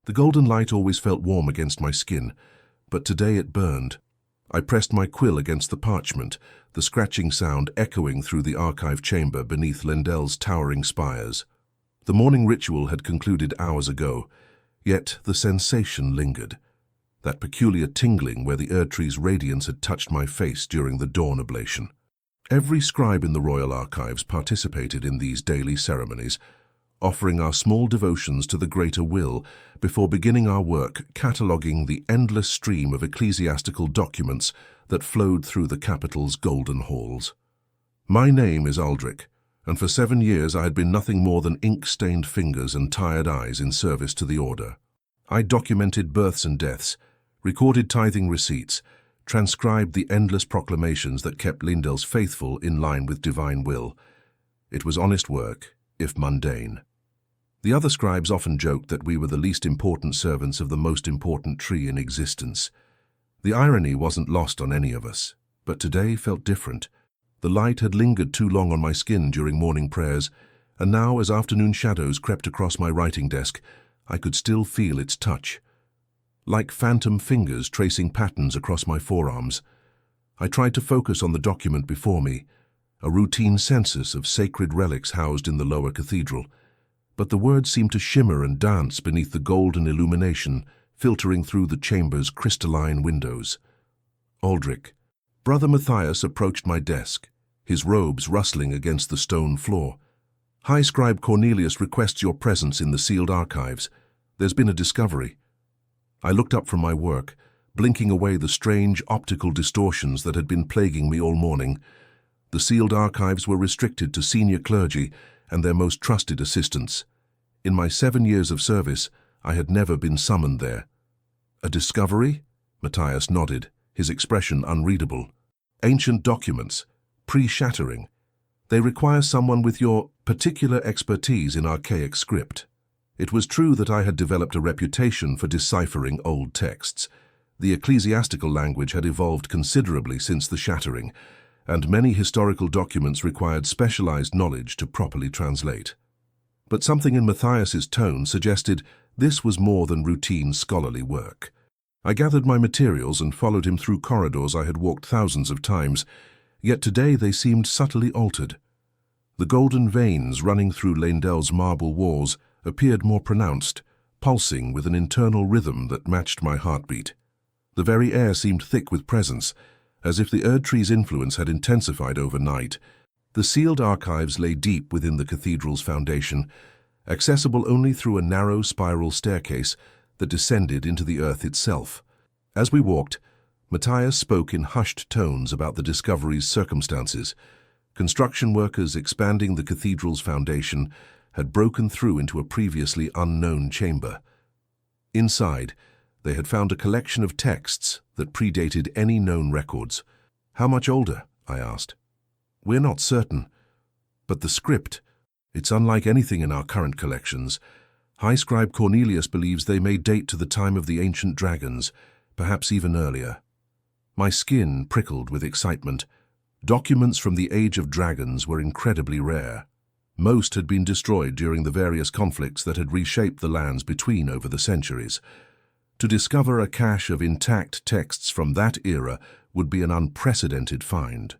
The golden light always felt warm against my skin, but today it burned. I pressed my quill against the parchment, the scratching sound echoing through the archive chamber beneath Lendel's towering spires. The morning ritual had concluded hours ago, yet the sensation lingered. That peculiar tingling where the Erdtree's radiance had touched my face during the dawn oblation. Every scribe in the royal archives participated in these daily ceremonies, offering our small devotions to the greater will before beginning our work cataloguing the endless stream of ecclesiastical documents that flowed through the capital's golden halls. My name is Aldrich, and for 7 years I had been nothing more than ink-stained fingers and tired eyes in service to the order. I documented births and deaths, recorded tithing receipts, transcribed the endless proclamations that kept Lendel's faithful in line with divine will. It was honest work, if mundane. The other scribes often joked that we were the least important servants of the most important tree in existence. The irony wasn't lost on any of us, but today felt different. The light had lingered too long on my skin during morning prayers, and now as afternoon shadows crept across my writing desk, I could still feel its touch. Like phantom fingers tracing patterns across my forearms, I tried to focus on the document before me, a routine census of sacred relics housed in the lower cathedral. But the words seemed to shimmer and dance beneath the golden illumination filtering through the chamber's crystalline windows. Aldrich. Brother Matthias approached my desk, his robes rustling against the stone floor. High Scribe Cornelius requests your presence in the sealed archives. There's been a discovery. I looked up from my work, blinking away the strange optical distortions that had been plaguing me all morning. The sealed archives were restricted to senior clergy and their most trusted assistants. In my 7 years of service, I had never been summoned there. A discovery? Matthias nodded, his expression unreadable. Ancient documents, pre-shattering. They require someone with your particular expertise in archaic script. It was true that I had developed a reputation for deciphering old texts. The ecclesiastical language had evolved considerably since the shattering, and many historical documents required specialized knowledge to properly translate. But something in Matthias's tone suggested this was more than routine scholarly work. I gathered my materials and followed him through corridors I had walked thousands of times, yet today they seemed subtly altered. The golden veins running through Lendel's marble walls appeared more pronounced, pulsing with an internal rhythm that matched my heartbeat. The very air seemed thick with presence, as if the Erdtree's influence had intensified overnight. The sealed archives lay deep within the cathedral's foundation, accessible only through a narrow spiral staircase that descended into the earth itself. As we walked, Matthias spoke in hushed tones about the discovery's circumstances. Construction workers expanding the cathedral's foundation had broken through into a previously unknown chamber. Inside, they had found a collection of texts that predated any known records. How much older? I asked. We're not certain. But the script, it's unlike anything in our current collections. High Scribe Cornelius believes they may date to the time of the ancient dragons, perhaps even earlier. My skin prickled with excitement. Documents from the Age of Dragons were incredibly rare. Most had been destroyed during the various conflicts that had reshaped the lands between over the centuries. To discover a cache of intact texts from that era would be an unprecedented find.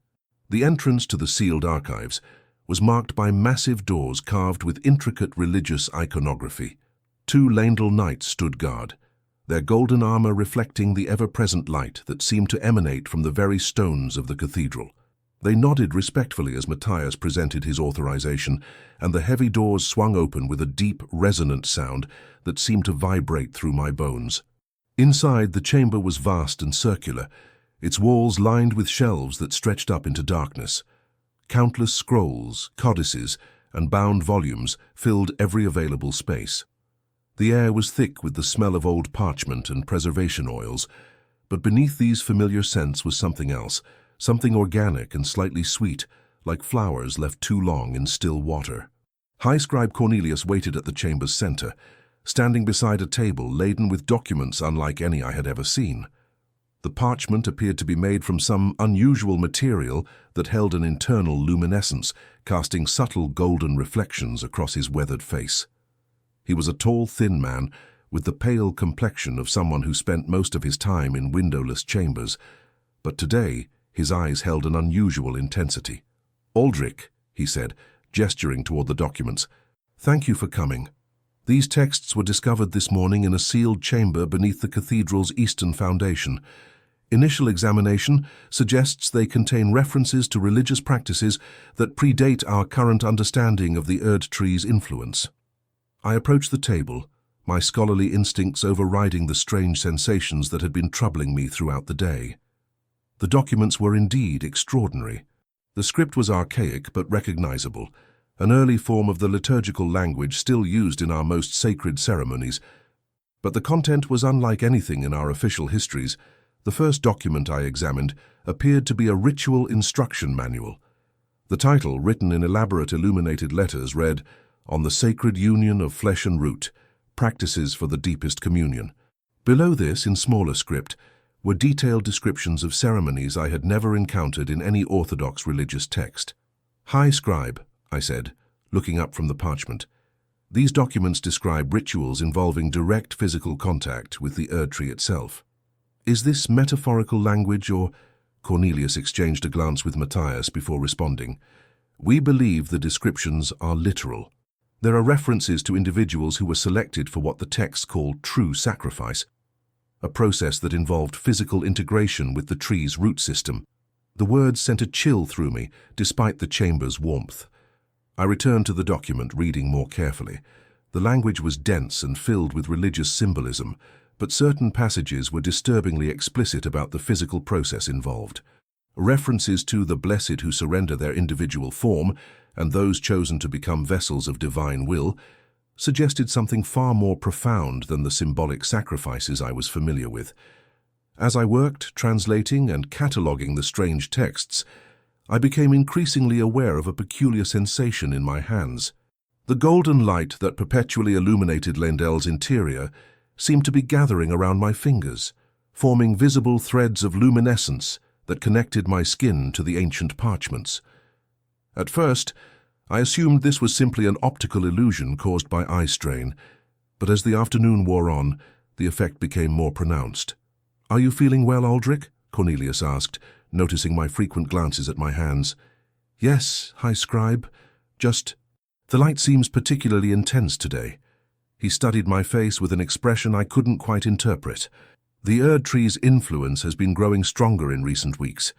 The entrance to the sealed archives was marked by massive doors carved with intricate religious iconography. 2 Lendel knights stood guard, their golden armor reflecting the ever-present light that seemed to emanate from the very stones of the cathedral. They nodded respectfully as Matthias presented his authorization, and the heavy doors swung open with a deep, resonant sound that seemed to vibrate through my bones. Inside, the chamber was vast and circular, its walls lined with shelves that stretched up into darkness. Countless scrolls, codices, and bound volumes filled every available space. The air was thick with the smell of old parchment and preservation oils, but beneath these familiar scents was something else, something organic and slightly sweet, like flowers left too long in still water. High Scribe Cornelius waited at the chamber's center, standing beside a table laden with documents unlike any I had ever seen. The parchment appeared to be made from some unusual material that held an internal luminescence, casting subtle golden reflections across his weathered face. He was a tall, thin man, with the pale complexion of someone who spent most of his time in windowless chambers, but today his eyes held an unusual intensity. "Aldrich," he said, gesturing toward the documents, "thank you for coming. These texts were discovered this morning in a sealed chamber beneath the cathedral's eastern foundation. Initial examination suggests they contain references to religious practices that predate our current understanding of the Erdtree's influence." I approached the table, my scholarly instincts overriding the strange sensations that had been troubling me throughout the day. The documents were indeed extraordinary. The script was archaic but recognizable, an early form of the liturgical language still used in our most sacred ceremonies. But the content was unlike anything in our official histories. The first document I examined appeared to be a ritual instruction manual. The title, written in elaborate illuminated letters, read, "On the Sacred Union of Flesh and Root, Practices for the Deepest Communion." Below this, in smaller script, were detailed descriptions of ceremonies I had never encountered in any orthodox religious text. "High Scribe," I said, looking up from the parchment. "These documents describe rituals involving direct physical contact with the Erdtree itself. Is this metaphorical language or—" Cornelius exchanged a glance with Matthias before responding. "We believe the descriptions are literal. There are references to individuals who were selected for what the texts call true sacrifice, a process that involved physical integration with the tree's root system." The words sent a chill through me, despite the chamber's warmth. I returned to the document, reading more carefully. The language was dense and filled with religious symbolism, but certain passages were disturbingly explicit about the physical process involved. References to the blessed who surrender their individual form and those chosen to become vessels of divine will suggested something far more profound than the symbolic sacrifices I was familiar with. As I worked, translating and cataloguing the strange texts, I became increasingly aware of a peculiar sensation in my hands. The golden light that perpetually illuminated Lendel's interior seemed to be gathering around my fingers, forming visible threads of luminescence that connected my skin to the ancient parchments. At first, I assumed this was simply an optical illusion caused by eye strain, but as the afternoon wore on, the effect became more pronounced. "Are you feeling well, Aldrich?" Cornelius asked, noticing my frequent glances at my hands. "Yes, High Scribe. The light seems particularly intense today." He studied my face with an expression I couldn't quite interpret. "The Erdtree's influence has been growing stronger in recent weeks.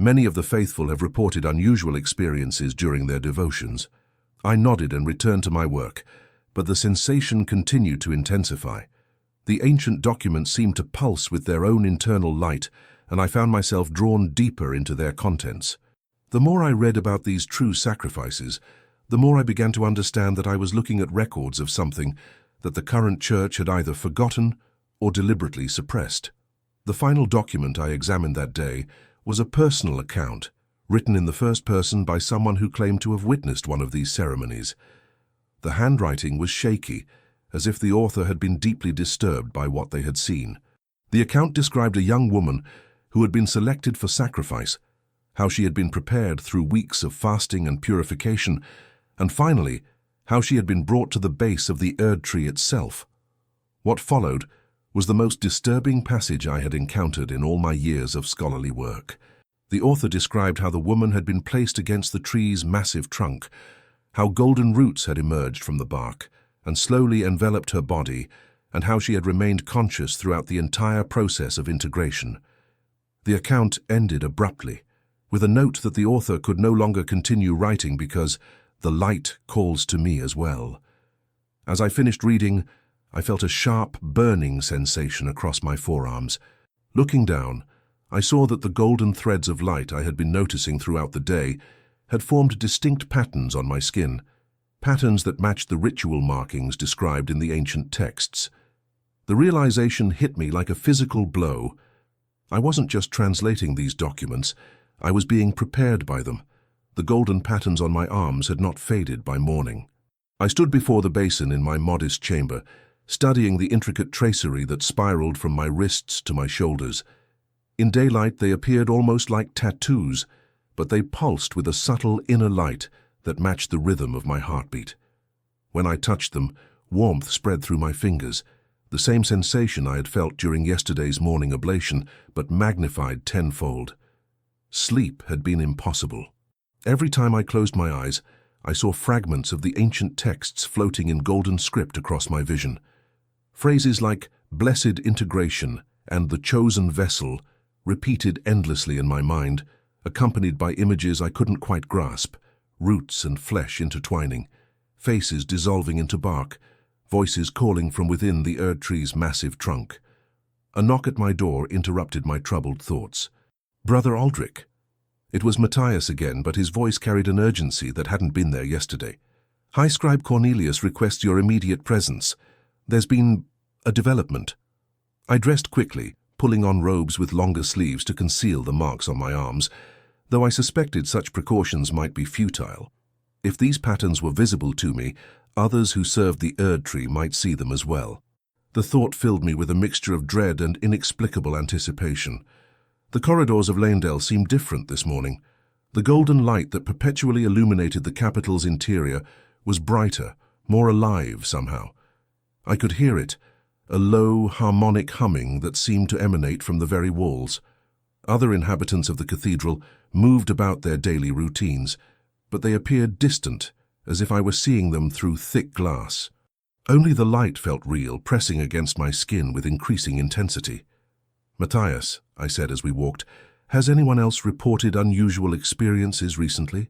Many of the faithful have reported unusual experiences during their devotions." I nodded and returned to my work, but the sensation continued to intensify. The ancient documents seemed to pulse with their own internal light, and I found myself drawn deeper into their contents. The more I read about these true sacrifices, the more I began to understand that I was looking at records of something that the current church had either forgotten or deliberately suppressed. The final document I examined that day was a personal account, written in the first person by someone who claimed to have witnessed one of these ceremonies. The handwriting was shaky, as if the author had been deeply disturbed by what they had seen. The account described a young woman who had been selected for sacrifice, how she had been prepared through weeks of fasting and purification, and finally, how she had been brought to the base of the Erdtree itself. What followed was the most disturbing passage I had encountered in all my years of scholarly work. The author described how the woman had been placed against the tree's massive trunk, how golden roots had emerged from the bark and slowly enveloped her body, and how she had remained conscious throughout the entire process of integration. The account ended abruptly, with a note that the author could no longer continue writing because the light calls to me as well. As I finished reading, I felt a sharp, burning sensation across my forearms. Looking down, I saw that the golden threads of light I had been noticing throughout the day had formed distinct patterns on my skin, patterns that matched the ritual markings described in the ancient texts. The realization hit me like a physical blow. I wasn't just translating these documents, I was being prepared by them. The golden patterns on my arms had not faded by morning. I stood before the basin in my modest chamber, studying the intricate tracery that spiraled from my wrists to my shoulders. In daylight they appeared almost like tattoos, but they pulsed with a subtle inner light that matched the rhythm of my heartbeat. When I touched them, warmth spread through my fingers, The same sensation I had felt during yesterday's morning oblation, but magnified tenfold. Sleep had been impossible. Every time I closed my eyes, I saw fragments of the ancient texts floating in golden script across my vision. Phrases like blessed integration and the chosen vessel repeated endlessly in my mind, accompanied by images I couldn't quite grasp, roots and flesh intertwining, faces dissolving into bark, voices calling from within the Erdtree's massive trunk. A knock at my door interrupted my troubled thoughts. "Brother Aldrich." It was Matthias again, but his voice carried an urgency that hadn't been there yesterday. "High Scribe Cornelius requests your immediate presence. There's been a development." I dressed quickly, pulling on robes with longer sleeves to conceal the marks on my arms, though I suspected such precautions might be futile. If these patterns were visible to me, others who served the Erdtree might see them as well. The thought filled me with a mixture of dread and inexplicable anticipation. The corridors of Leyndell seemed different this morning. The golden light that perpetually illuminated the capital's interior was brighter, more alive somehow. I could hear it, a low, harmonic humming that seemed to emanate from the very walls. Other inhabitants of the cathedral moved about their daily routines, but they appeared distant, as if I were seeing them through thick glass. Only the light felt real, pressing against my skin with increasing intensity. "Matthias," I said as we walked, "has anyone else reported unusual experiences recently?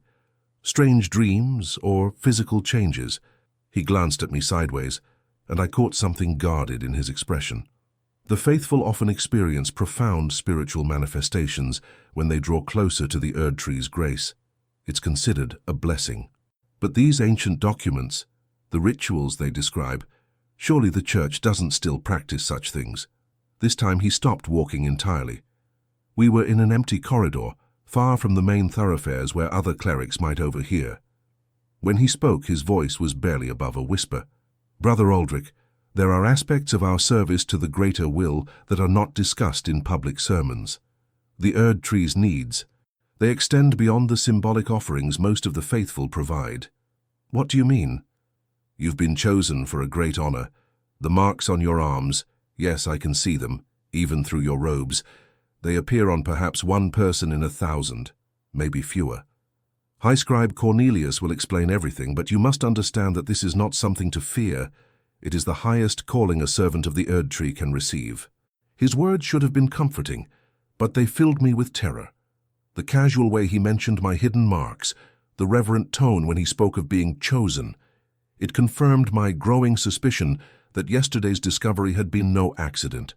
Strange dreams or physical changes?" He glanced at me sideways, and I caught something guarded in his expression. The faithful often experience profound spiritual manifestations when they draw closer to the Erdtree's grace. It's considered a blessing. But these ancient documents, the rituals they describe, surely the Church doesn't still practice such things. This time he stopped walking entirely. We were in an empty corridor, far from the main thoroughfares where other clerics might overhear. When he spoke, his voice was barely above a whisper. "Brother Aldrich, there are aspects of our service to the greater will that are not discussed in public sermons. The Erdtree's needs. They extend beyond the symbolic offerings most of the faithful provide." "What do you mean?" "You've been chosen for a great honor. The marks on your arms, yes, I can see them, even through your robes. They appear on perhaps one person in 1,000, maybe fewer. High Scribe Cornelius will explain everything, but you must understand that this is not something to fear. It is the highest calling a servant of the Erdtree can receive." His words should have been comforting, but they filled me with terror. The casual way he mentioned my hidden marks, the reverent tone when he spoke of being chosen, it confirmed my growing suspicion that yesterday's discovery had been no accident.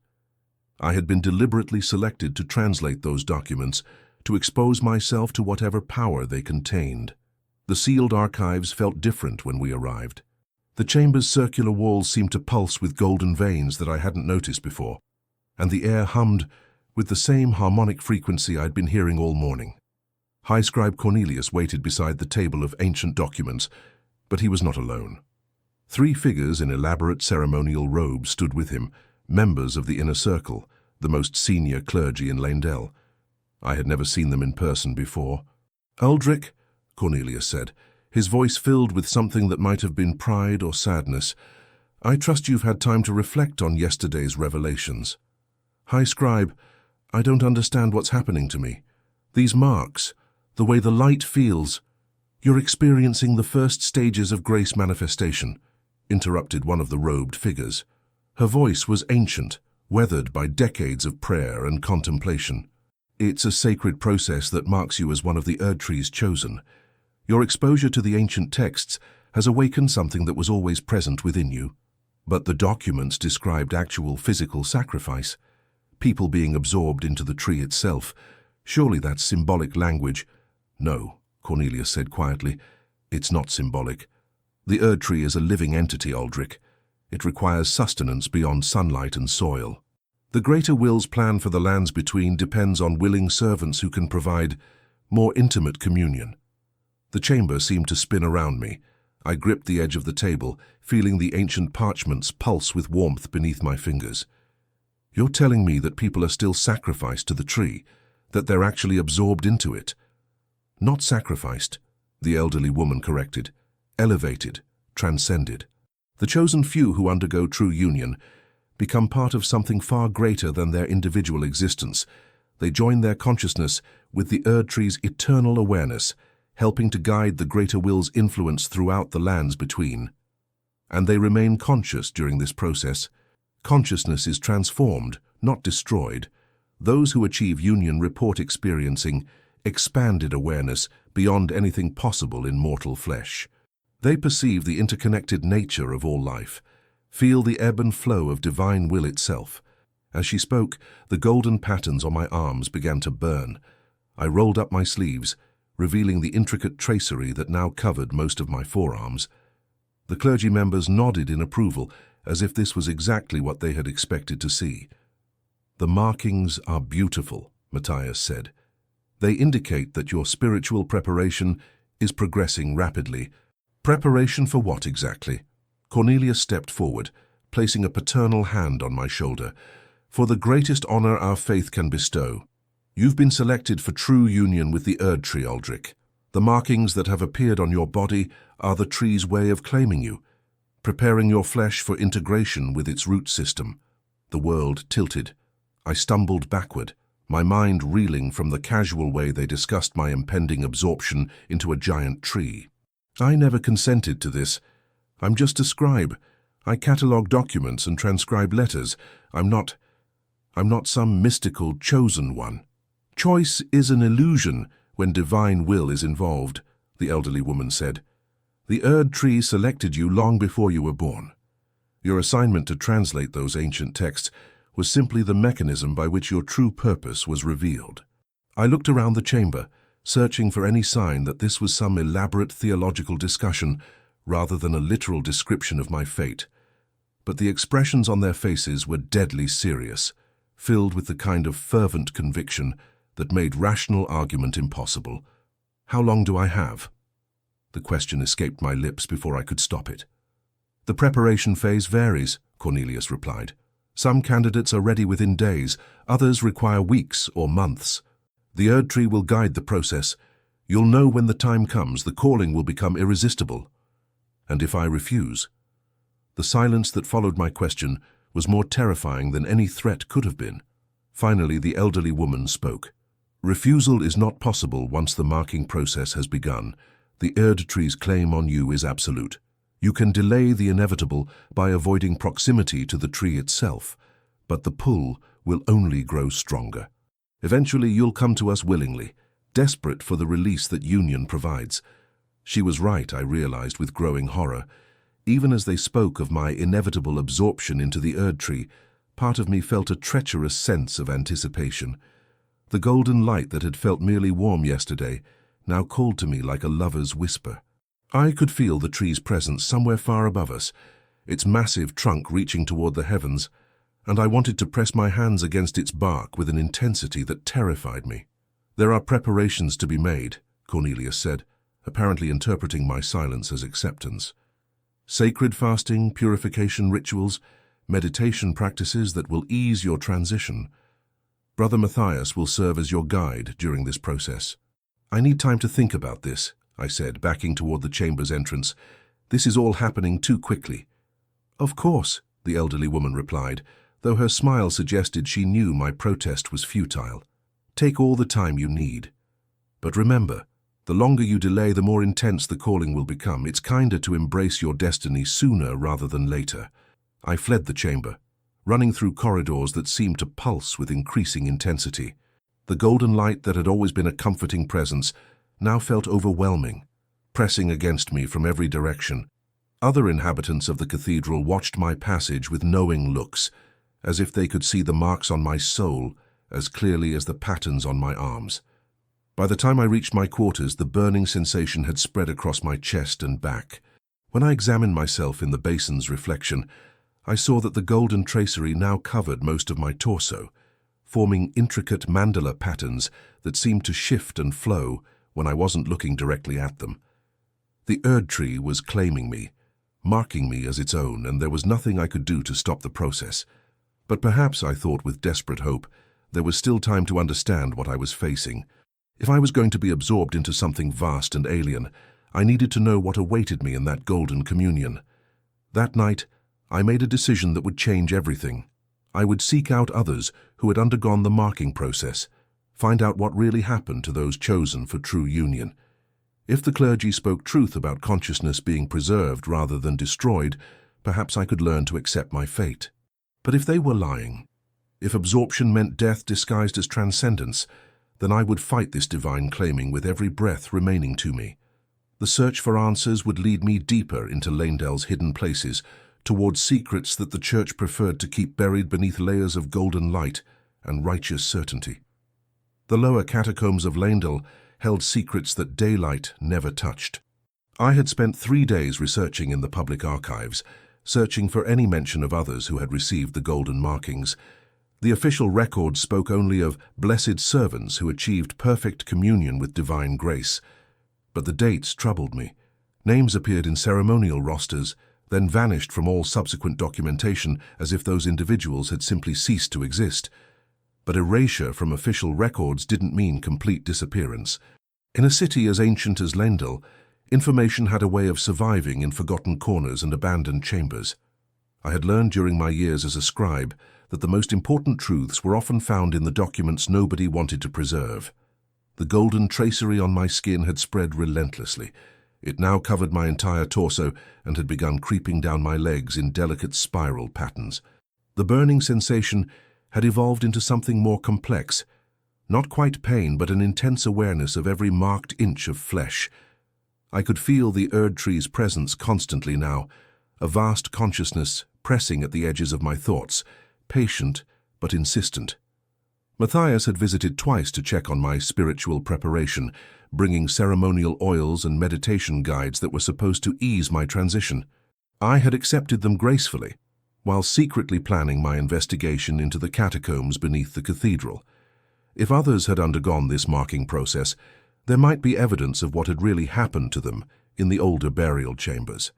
I had been deliberately selected to translate those documents, to expose myself to whatever power they contained. The sealed archives felt different when we arrived. The chamber's circular walls seemed to pulse with golden veins that I hadn't noticed before, and the air hummed with the same harmonic frequency I'd been hearing all morning. High Scribe Cornelius waited beside the table of ancient documents, but he was not alone. 3 figures in elaborate ceremonial robes stood with him, members of the inner circle, the most senior clergy in Leyndell. I had never seen them in person before. "Aldrich," Cornelius said, his voice filled with something that might have been pride or sadness, "I trust you've had time to reflect on yesterday's revelations." "High Scribe, I don't understand what's happening to me. These marks, the way the light feels—" "You're experiencing the first stages of grace manifestation," interrupted one of the robed figures. Her voice was ancient, weathered by decades of prayer and contemplation. "It's a sacred process that marks you as one of the Erdtree's chosen. Your exposure to the ancient texts has awakened something that was always present within you. But the documents described actual physical sacrifice, people being absorbed into the tree itself. Surely that's symbolic language." "No," Cornelius said quietly, "it's not symbolic. The Erdtree is a living entity, Aldrich. It requires sustenance beyond sunlight and soil. The greater will's plan for the lands between depends on willing servants who can provide more intimate communion." The chamber seemed to spin around me. I gripped the edge of the table, feeling the ancient parchments pulse with warmth beneath my fingers. "You're telling me that people are still sacrificed to the tree, that they're actually absorbed into it?" "Not sacrificed," the elderly woman corrected. "Elevated, transcended. The chosen few who undergo true union, become part of something far greater than their individual existence. They join their consciousness with the Erdtree's eternal awareness, helping to guide the greater will's influence throughout the lands between. And they remain conscious during this process. Consciousness is transformed, not destroyed. Those who achieve union report experiencing expanded awareness beyond anything possible in mortal flesh. They perceive the interconnected nature of all life, feel the ebb and flow of divine will itself. As she spoke, the golden patterns on my arms began to burn. I rolled up my sleeves, revealing the intricate tracery that now covered most of my forearms. The clergy members nodded in approval, as if this was exactly what they had expected to see. "The markings are beautiful," Matthias said. "They indicate that your spiritual preparation is progressing rapidly." "Preparation for what exactly?" Cornelius stepped forward, placing a paternal hand on my shoulder. "For the greatest honor our faith can bestow. You've been selected for true union with the Erdtree, Aldrich. The markings that have appeared on your body are the tree's way of claiming you, preparing your flesh for integration with its root system." The world tilted. I stumbled backward, my mind reeling from the casual way they discussed my impending absorption into a giant tree. "I never consented to this. I'm just a scribe. I catalogue documents and transcribe letters. I'm not some mystical chosen one." "Choice is an illusion when divine will is involved," the elderly woman said. "The Erdtree selected you long before you were born. Your assignment to translate those ancient texts was simply the mechanism by which your true purpose was revealed." I looked around the chamber, searching for any sign that this was some elaborate theological discussion rather than a literal description of my fate. But the expressions on their faces were deadly serious, filled with the kind of fervent conviction that made rational argument impossible. "How long do I have?" The question escaped my lips before I could stop it. "The preparation phase varies," Cornelius replied. "Some candidates are ready within days, others require weeks or months. The Erdtree will guide the process. You'll know when the time comes, the calling will become irresistible." "And if I refuse?" The silence that followed my question was more terrifying than any threat could have been. Finally, the elderly woman spoke. "Refusal is not possible once the marking process has begun. The Erdtree's claim on you is absolute. You can delay the inevitable by avoiding proximity to the tree itself, but the pull will only grow stronger. Eventually you'll come to us willingly, desperate for the release that union provides." She was right, I realized with growing horror. Even as they spoke of my inevitable absorption into the Erdtree, part of me felt a treacherous sense of anticipation. The golden light that had felt merely warm yesterday now called to me like a lover's whisper. I could feel the tree's presence somewhere far above us, its massive trunk reaching toward the heavens, and I wanted to press my hands against its bark with an intensity that terrified me. "There are preparations to be made," Cornelius said, apparently interpreting my silence as acceptance. "Sacred fasting, purification rituals, meditation practices that will ease your transition. Brother Matthias will serve as your guide during this process." "I need time to think about this," I said, backing toward the chamber's entrance. "This is all happening too quickly." "Of course," the elderly woman replied, though her smile suggested she knew my protest was futile. "Take all the time you need. But remember, the longer you delay, the more intense the calling will become. It's kinder to embrace your destiny sooner rather than later." I fled the chamber, running through corridors that seemed to pulse with increasing intensity. The golden light that had always been a comforting presence now felt overwhelming, pressing against me from every direction. Other inhabitants of the cathedral watched my passage with knowing looks, as if they could see the marks on my soul as clearly as the patterns on my arms. By the time I reached my quarters, the burning sensation had spread across my chest and back. When I examined myself in the basin's reflection, I saw that the golden tracery now covered most of my torso, forming intricate mandala patterns that seemed to shift and flow when I wasn't looking directly at them. The Erdtree was claiming me, marking me as its own, and there was nothing I could do to stop the process. But perhaps, I thought with desperate hope, there was still time to understand what I was facing. If I was going to be absorbed into something vast and alien, I needed to know what awaited me in that golden communion. That night, I made a decision that would change everything. I would seek out others who had undergone the marking process, find out what really happened to those chosen for true union. If the clergy spoke truth about consciousness being preserved rather than destroyed, perhaps I could learn to accept my fate. But if they were lying, if absorption meant death disguised as transcendence, then I would fight this divine claiming with every breath remaining to me. The search for answers would lead me deeper into Leyndell's hidden places, towards secrets that the Church preferred to keep buried beneath layers of golden light and righteous certainty. The lower catacombs of Leyndell held secrets that daylight never touched. I had spent 3 days researching in the public archives, searching for any mention of others who had received the golden markings. The official records spoke only of blessed servants who achieved perfect communion with divine grace. But the dates troubled me. Names appeared in ceremonial rosters, then vanished from all subsequent documentation as if those individuals had simply ceased to exist. But erasure from official records didn't mean complete disappearance. In a city as ancient as Leyndell, information had a way of surviving in forgotten corners and abandoned chambers. I had learned during my years as a scribe that the most important truths were often found in the documents nobody wanted to preserve. The golden tracery on my skin had spread relentlessly. It now covered my entire torso and had begun creeping down my legs in delicate spiral patterns. The burning sensation had evolved into something more complex, not quite pain, but an intense awareness of every marked inch of flesh. I could feel the Erdtree's presence constantly now, a vast consciousness pressing at the edges of my thoughts, patient but insistent. Matthias had visited twice to check on my spiritual preparation, bringing ceremonial oils and meditation guides that were supposed to ease my transition. I had accepted them gracefully, while secretly planning my investigation into the catacombs beneath the cathedral. If others had undergone this marking process, there might be evidence of what had really happened to them in the older burial chambers.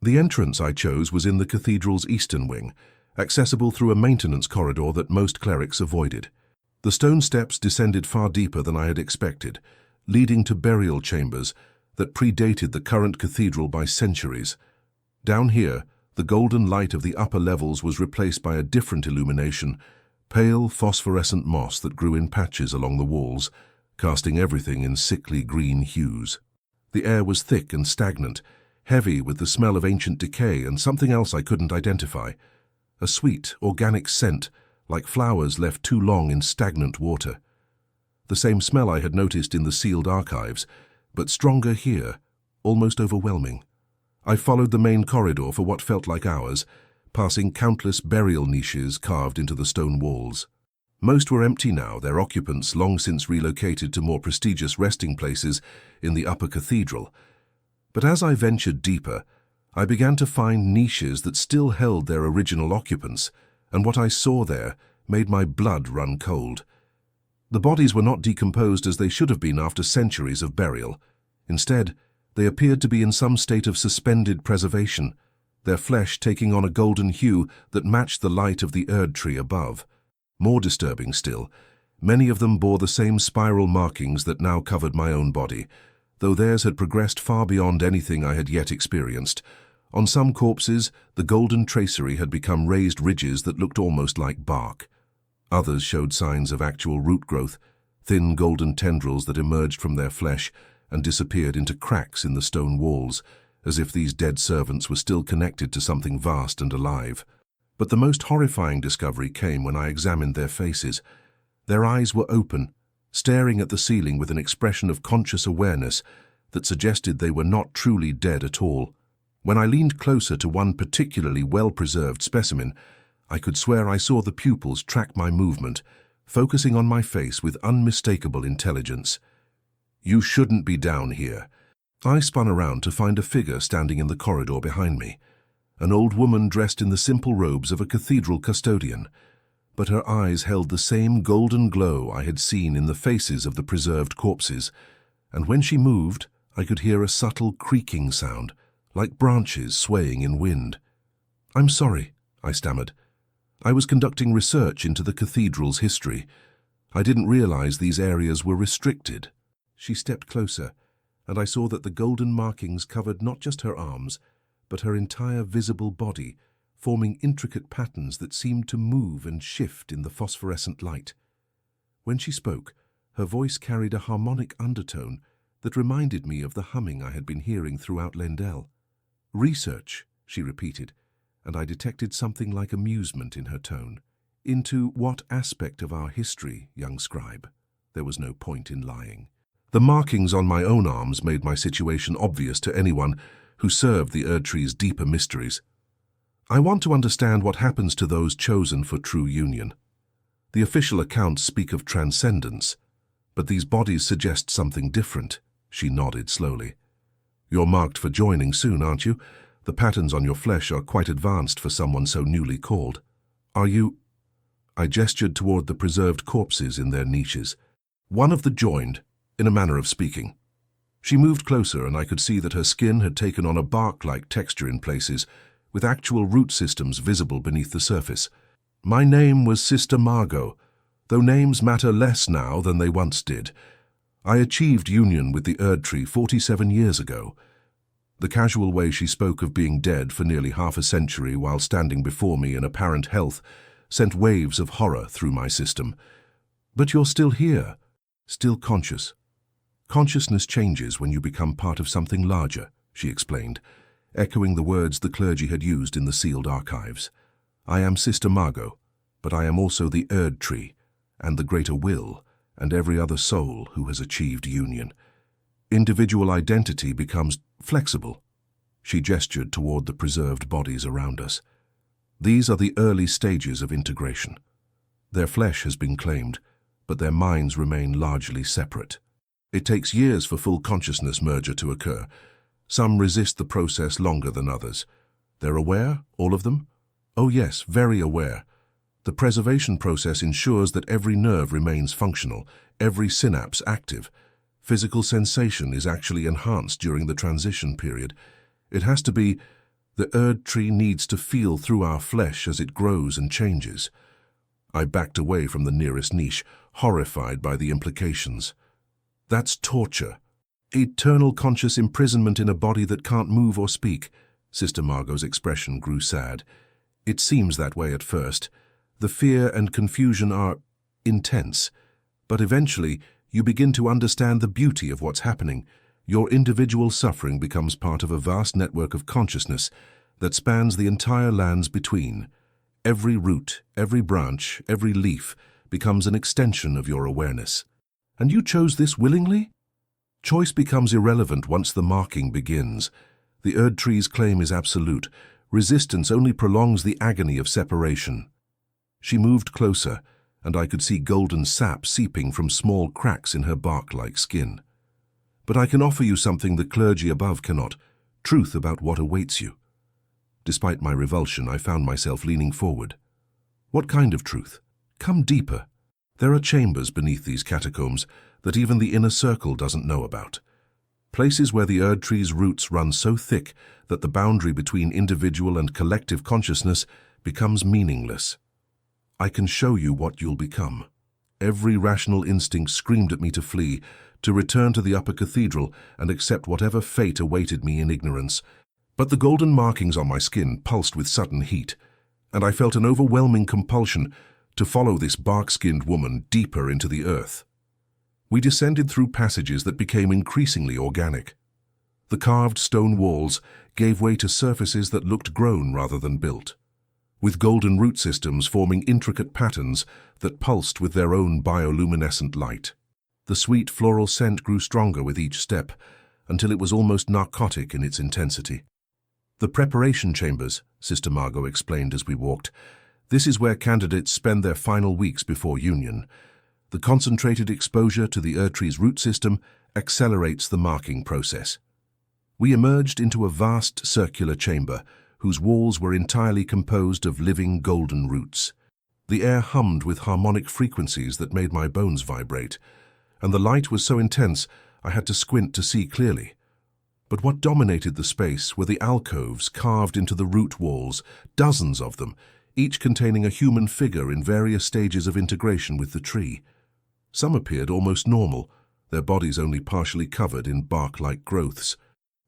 The entrance I chose was in the cathedral's eastern wing, accessible through a maintenance corridor that most clerics avoided. The stone steps descended far deeper than I had expected, leading to burial chambers that predated the current cathedral by centuries. Down here, the golden light of the upper levels was replaced by a different illumination, pale phosphorescent moss that grew in patches along the walls, casting everything in sickly green hues. The air was thick and stagnant, heavy with the smell of ancient decay and something else I couldn't identify. A sweet, organic scent, like flowers left too long in stagnant water. The same smell I had noticed in the sealed archives, but stronger here, almost overwhelming. I followed the main corridor for what felt like hours, passing countless burial niches carved into the stone walls. Most were empty now, their occupants long since relocated to more prestigious resting places in the upper cathedral. But as I ventured deeper, I began to find niches that still held their original occupants, and what I saw there made my blood run cold. The bodies were not decomposed as they should have been after centuries of burial. Instead, they appeared to be in some state of suspended preservation, their flesh taking on a golden hue that matched the light of the Erdtree above. More disturbing still, many of them bore the same spiral markings that now covered my own body, though theirs had progressed far beyond anything I had yet experienced. On some corpses, the golden tracery had become raised ridges that looked almost like bark. Others showed signs of actual root growth, thin golden tendrils that emerged from their flesh and disappeared into cracks in the stone walls, as if these dead servants were still connected to something vast and alive. But the most horrifying discovery came when I examined their faces. Their eyes were open, staring at the ceiling with an expression of conscious awareness that suggested they were not truly dead at all. When I leaned closer to one particularly well-preserved specimen, I could swear I saw the pupils track my movement, focusing on my face with unmistakable intelligence. "You shouldn't be down here." I spun around to find a figure standing in the corridor behind me, an old woman dressed in the simple robes of a cathedral custodian, but her eyes held the same golden glow I had seen in the faces of the preserved corpses, and when she moved, I could hear a subtle creaking sound, like branches swaying in wind. "I'm sorry," I stammered. "I was conducting research into the cathedral's history. I didn't realize these areas were restricted." She stepped closer, and I saw that the golden markings covered not just her arms, but her entire visible body, forming intricate patterns that seemed to move and shift in the phosphorescent light. When she spoke, her voice carried a harmonic undertone that reminded me of the humming I had been hearing throughout Lendel. "Research," she repeated, and I detected something like amusement in her tone. "Into what aspect of our history, young scribe?" There was no point in lying. The markings on my own arms made my situation obvious to anyone who served the Erdtree's deeper mysteries. "I want to understand what happens to those chosen for true union. The official accounts speak of transcendence, but these bodies suggest something different." She nodded slowly. "You're marked for joining soon, aren't you? The patterns on your flesh are quite advanced for someone so newly called. Are you—" I gestured toward the preserved corpses in their niches. "One of the joined, in a manner of speaking." She moved closer, and I could see that her skin had taken on a bark-like texture in places, with actual root systems visible beneath the surface. "My name was Sister Margot, though names matter less now than they once did. I achieved union with the Erdtree 47 years ago." The casual way she spoke of being dead for nearly half a century while standing before me in apparent health sent waves of horror through my system. "But you're still here, still conscious." "Consciousness changes when you become part of something larger," she explained, echoing the words the clergy had used in the sealed archives. "I am Sister Margot, but I am also the Erdtree, and the greater will, and every other soul who has achieved union. Individual identity becomes flexible." She gestured toward the preserved bodies around us. "These are the early stages of integration. Their flesh has been claimed, but their minds remain largely separate. It takes years for full consciousness merger to occur. Some resist the process longer than others. They're aware, all of them? Oh yes, very aware. The preservation process ensures that every nerve remains functional, every synapse active. Physical sensation is actually enhanced during the transition period. It has to be. The Erdtree needs to feel through our flesh as it grows and changes." I backed away from the nearest niche, horrified by the implications. "That's torture. Eternal conscious imprisonment in a body that can't move or speak." Sister Margot's expression grew sad. "It seems that way at first. The fear and confusion are intense, but eventually you begin to understand the beauty of what's happening. Your individual suffering becomes part of a vast network of consciousness that spans the entire lands between. Every root, every branch, every leaf becomes an extension of your awareness. And you chose this willingly? Choice becomes irrelevant once the marking begins. The Erdtree's claim is absolute. Resistance only prolongs the agony of separation." She moved closer, and I could see golden sap seeping from small cracks in her bark-like skin. "But I can offer you something the clergy above cannot, truth about what awaits you." Despite my revulsion, I found myself leaning forward. "What kind of truth? Come deeper. There are chambers beneath these catacombs that even the inner circle doesn't know about. Places where the Erdtree's roots run so thick that the boundary between individual and collective consciousness becomes meaningless. I can show you what you'll become." Every rational instinct screamed at me to flee, to return to the upper cathedral and accept whatever fate awaited me in ignorance. But the golden markings on my skin pulsed with sudden heat, and I felt an overwhelming compulsion to follow this bark-skinned woman deeper into the earth. We descended through passages that became increasingly organic. The carved stone walls gave way to surfaces that looked grown rather than built, with golden root systems forming intricate patterns that pulsed with their own bioluminescent light. The sweet floral scent grew stronger with each step, until it was almost narcotic in its intensity. "The preparation chambers," Sister Margot explained as we walked. "This is where candidates spend their final weeks before union. The concentrated exposure to the Erdtree's root system accelerates the marking process." We emerged into a vast circular chamber, whose walls were entirely composed of living golden roots. The air hummed with harmonic frequencies that made my bones vibrate, and the light was so intense I had to squint to see clearly. But what dominated the space were the alcoves carved into the root walls, dozens of them, each containing a human figure in various stages of integration with the tree. Some appeared almost normal, their bodies only partially covered in bark-like growths.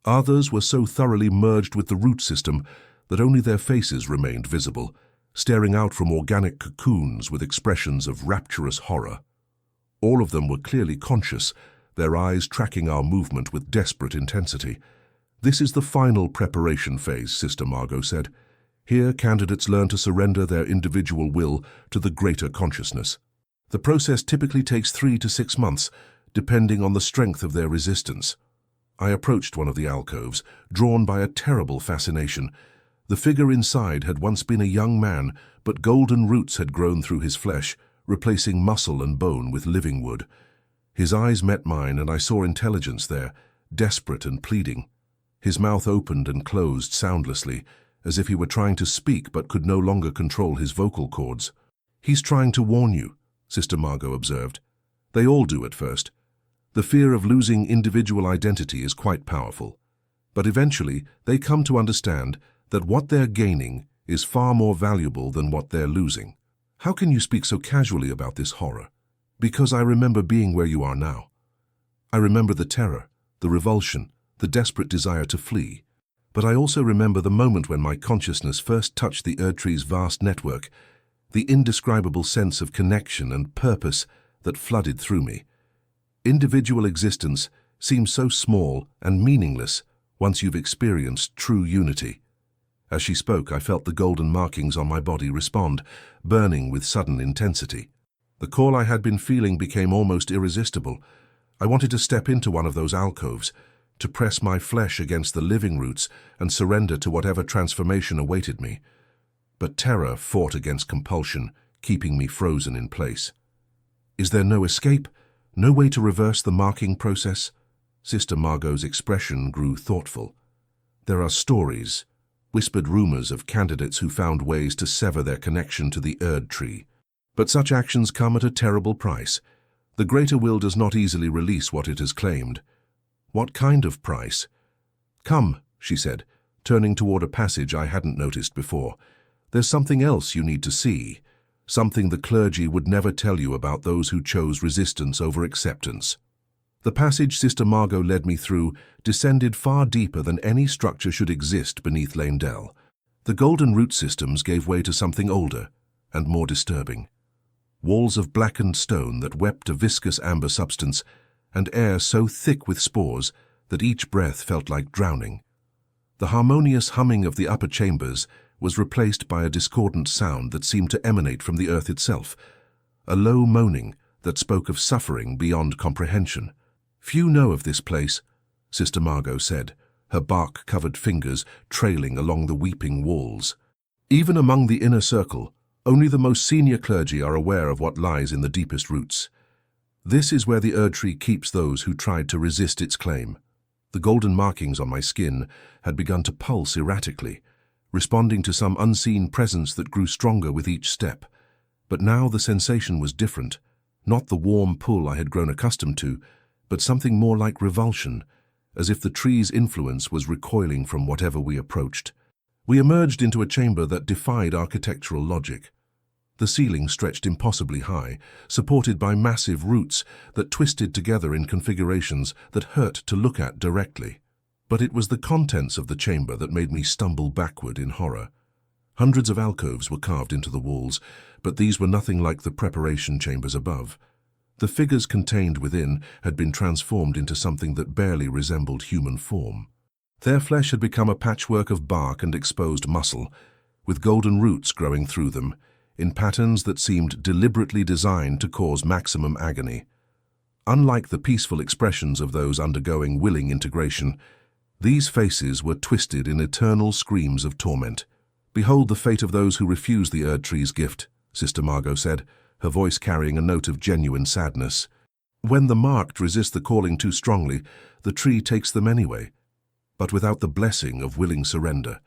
Others were so thoroughly merged with the root system that only their faces remained visible, staring out from organic cocoons with expressions of rapturous horror. All of them were clearly conscious, their eyes tracking our movement with desperate intensity. "This is the final preparation phase," Sister Margot said. "Here, candidates learn to surrender their individual will to the greater consciousness. The process typically takes 3 to 6 months, depending on the strength of their resistance." I approached one of the alcoves, drawn by a terrible fascination. The figure inside had once been a young man, but golden roots had grown through his flesh, replacing muscle and bone with living wood. His eyes met mine, and I saw intelligence there, desperate and pleading. His mouth opened and closed soundlessly, as if he were trying to speak but could no longer control his vocal cords. "He's trying to warn you," Sister Margot observed. "They all do at first. The fear of losing individual identity is quite powerful. But eventually, they come to understand that what they're gaining is far more valuable than what they're losing." "How can you speak so casually about this horror?" "Because I remember being where you are now. I remember the terror, the revulsion, the desperate desire to flee. But I also remember the moment when my consciousness first touched the Erdtree's vast network, the indescribable sense of connection and purpose that flooded through me. Individual existence seems so small and meaningless once you've experienced true unity." As she spoke, I felt the golden markings on my body respond, burning with sudden intensity. The call I had been feeling became almost irresistible. I wanted to step into one of those alcoves, to press my flesh against the living roots and surrender to whatever transformation awaited me. But terror fought against compulsion, keeping me frozen in place. "Is there no escape? No way to reverse the marking process?" Sister Margot's expression grew thoughtful. "There are stories, whispered rumors of candidates who found ways to sever their connection to the Erdtree. But such actions come at a terrible price. The greater will does not easily release what it has claimed." "What kind of price?" "Come," she said, turning toward a passage I hadn't noticed before. "There's something else you need to see, something the clergy would never tell you about those who chose resistance over acceptance." The passage Sister Margot led me through descended far deeper than any structure should exist beneath Lendell. The golden root systems gave way to something older and more disturbing. Walls of blackened stone that wept a viscous amber substance, and air so thick with spores that each breath felt like drowning. The harmonious humming of the upper chambers was replaced by a discordant sound that seemed to emanate from the earth itself, a low moaning that spoke of suffering beyond comprehension. "Few know of this place," Sister Margot said, her bark-covered fingers trailing along the weeping walls. "Even among the inner circle, only the most senior clergy are aware of what lies in the deepest roots. This is where the Erdtree keeps those who tried to resist its claim." The golden markings on my skin had begun to pulse erratically, responding to some unseen presence that grew stronger with each step. But now the sensation was different, not the warm pull I had grown accustomed to, but something more like revulsion, as if the tree's influence was recoiling from whatever we approached. We emerged into a chamber that defied architectural logic. The ceiling stretched impossibly high, supported by massive roots that twisted together in configurations that hurt to look at directly. But it was the contents of the chamber that made me stumble backward in horror. Hundreds of alcoves were carved into the walls, but these were nothing like the preparation chambers above. The figures contained within had been transformed into something that barely resembled human form. Their flesh had become a patchwork of bark and exposed muscle, with golden roots growing through them, in patterns that seemed deliberately designed to cause maximum agony. Unlike the peaceful expressions of those undergoing willing integration, these faces were twisted in eternal screams of torment. "Behold the fate of those who refuse the Erdtree's gift," Sister Margot said, her voice carrying a note of genuine sadness. "When the marked resist the calling too strongly, the tree takes them anyway, but without the blessing of willing surrender.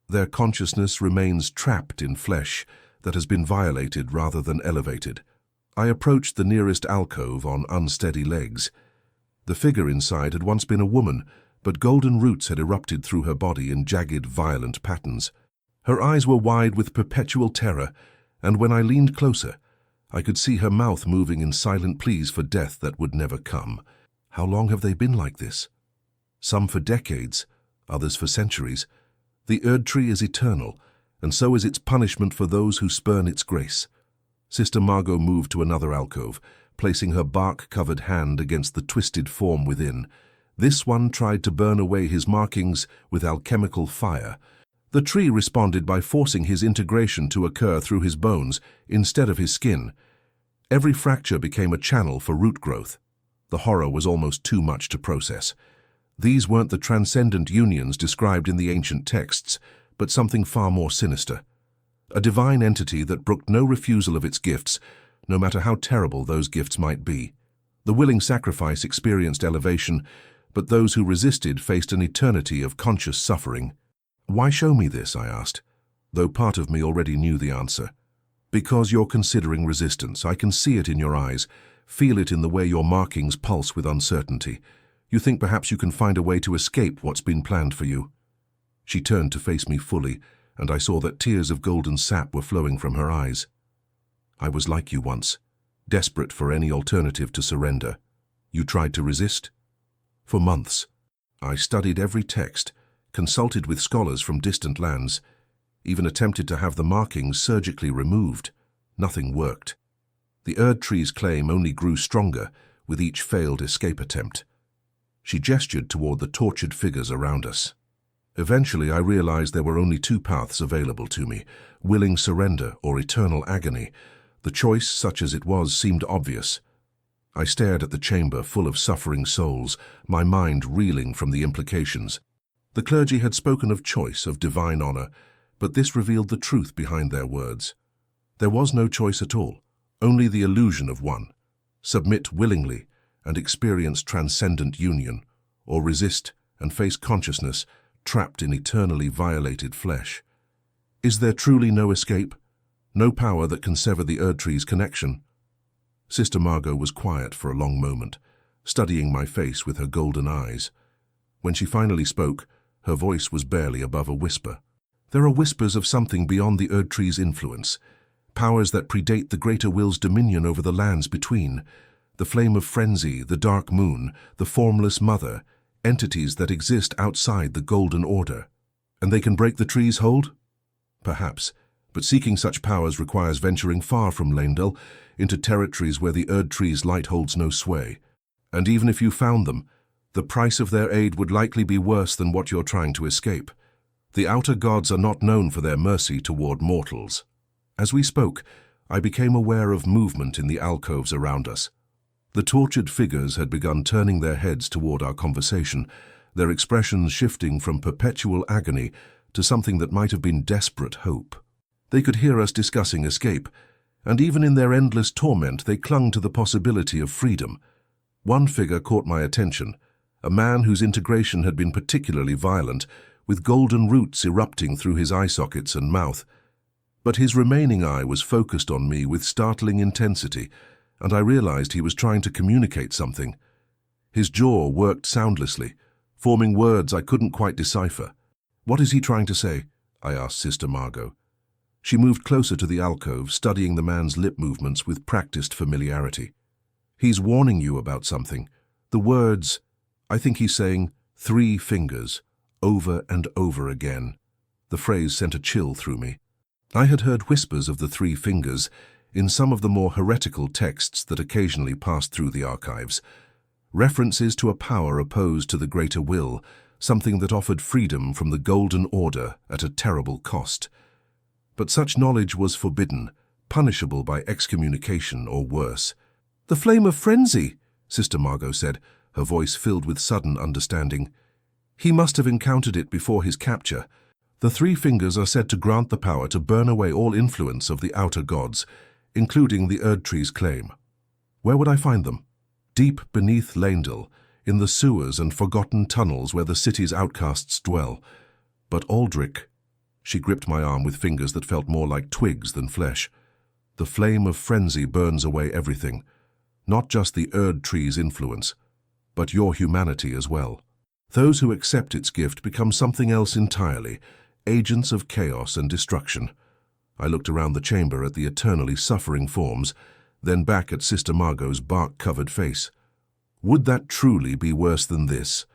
Their consciousness remains trapped in flesh that has been violated rather than elevated." I approached the nearest alcove on unsteady legs. The figure inside had once been a woman, but golden roots had erupted through her body in jagged, violent patterns. Her eyes were wide with perpetual terror, and when I leaned closer, I could see her mouth moving in silent pleas for death that would never come. How long have they been like this? Some for decades, others for centuries. The Erdtree is eternal, and so is its punishment for those who spurn its grace. Sister Margot moved to another alcove, placing her bark-covered hand against the twisted form within. This one tried to burn away his markings with alchemical fire. The tree responded by forcing his integration to occur through his bones instead of his skin. Every fracture became a channel for root growth. The horror was almost too much to process. These weren't the transcendent unions described in the ancient texts, but something far more sinister. A divine entity that brooked no refusal of its gifts, no matter how terrible those gifts might be. The willing sacrifice experienced elevation, but those who resisted faced an eternity of conscious suffering. "Why show me this?" I asked, though part of me already knew the answer. "Because you're considering resistance. I can see it in your eyes, feel it in the way your markings pulse with uncertainty. You think perhaps you can find a way to escape what's been planned for you." She turned to face me fully, and I saw that tears of golden sap were flowing from her eyes. "I was like you once, desperate for any alternative to surrender. You tried to resist?" "For months. I studied every text, consulted with scholars from distant lands, even attempted to have the markings surgically removed. Nothing worked. The Erdtree's claim only grew stronger with each failed escape attempt." She gestured toward the tortured figures around us. "Eventually I realized there were only two paths available to me, willing surrender or eternal agony. The choice, such as it was, seemed obvious. I stared at the chamber full of suffering souls, my mind reeling from the implications. The clergy had spoken of choice, of divine honor, but this revealed the truth behind their words. There was no choice at all, only the illusion of one. Submit willingly and experience transcendent union, or resist and face consciousness trapped in eternally violated flesh. Is there truly no escape? No power that can sever the Erdtree's connection? Sister Margot was quiet for a long moment, studying my face with her golden eyes. When she finally spoke, her voice was barely above a whisper. "There are whispers of something beyond the Erdtree's influence, powers that predate the greater will's dominion over the lands between. The flame of frenzy, the dark moon, the formless mother, entities that exist outside the golden order. And they can break the tree's hold? Perhaps, but seeking such powers requires venturing far from Leyndell, into territories where the Erdtree's light holds no sway. And even if you found them, the price of their aid would likely be worse than what you're trying to escape. The outer gods are not known for their mercy toward mortals." As we spoke, I became aware of movement in the alcoves around us. The tortured figures had begun turning their heads toward our conversation, their expressions shifting from perpetual agony to something that might have been desperate hope. They could hear us discussing escape, and even in their endless torment they clung to the possibility of freedom. One figure caught my attention, a man whose integration had been particularly violent, with golden roots erupting through his eye sockets and mouth. But his remaining eye was focused on me with startling intensity, and I realized he was trying to communicate something. His jaw worked soundlessly, forming words I couldn't quite decipher. "What is he trying to say?" I asked Sister Margot. She moved closer to the alcove, studying the man's lip movements with practiced familiarity. "He's warning you about something. The words, I think he's saying 3 fingers, over and over again." The phrase sent a chill through me. I had heard whispers of the 3 fingers in some of the more heretical texts that occasionally passed through the archives. References to a power opposed to the greater will, something that offered freedom from the golden order at a terrible cost. But such knowledge was forbidden, punishable by excommunication or worse. "The flame of frenzy," Sister Margot said, her voice filled with sudden understanding. "He must have encountered it before his capture. The 3 fingers are said to grant the power to burn away all influence of the outer gods, including the Erdtree's claim. Where would I find them? Deep beneath Leyndell, in the sewers and forgotten tunnels where the city's outcasts dwell. But Aldrich..." She gripped my arm with fingers that felt more like twigs than flesh. "The flame of frenzy burns away everything, not just the Erdtree's influence, but your humanity as well. Those who accept its gift become something else entirely, agents of chaos and destruction." I looked around the chamber at the eternally suffering forms, then back at Sister Margot's bark-covered face. Would that truly be worse than this?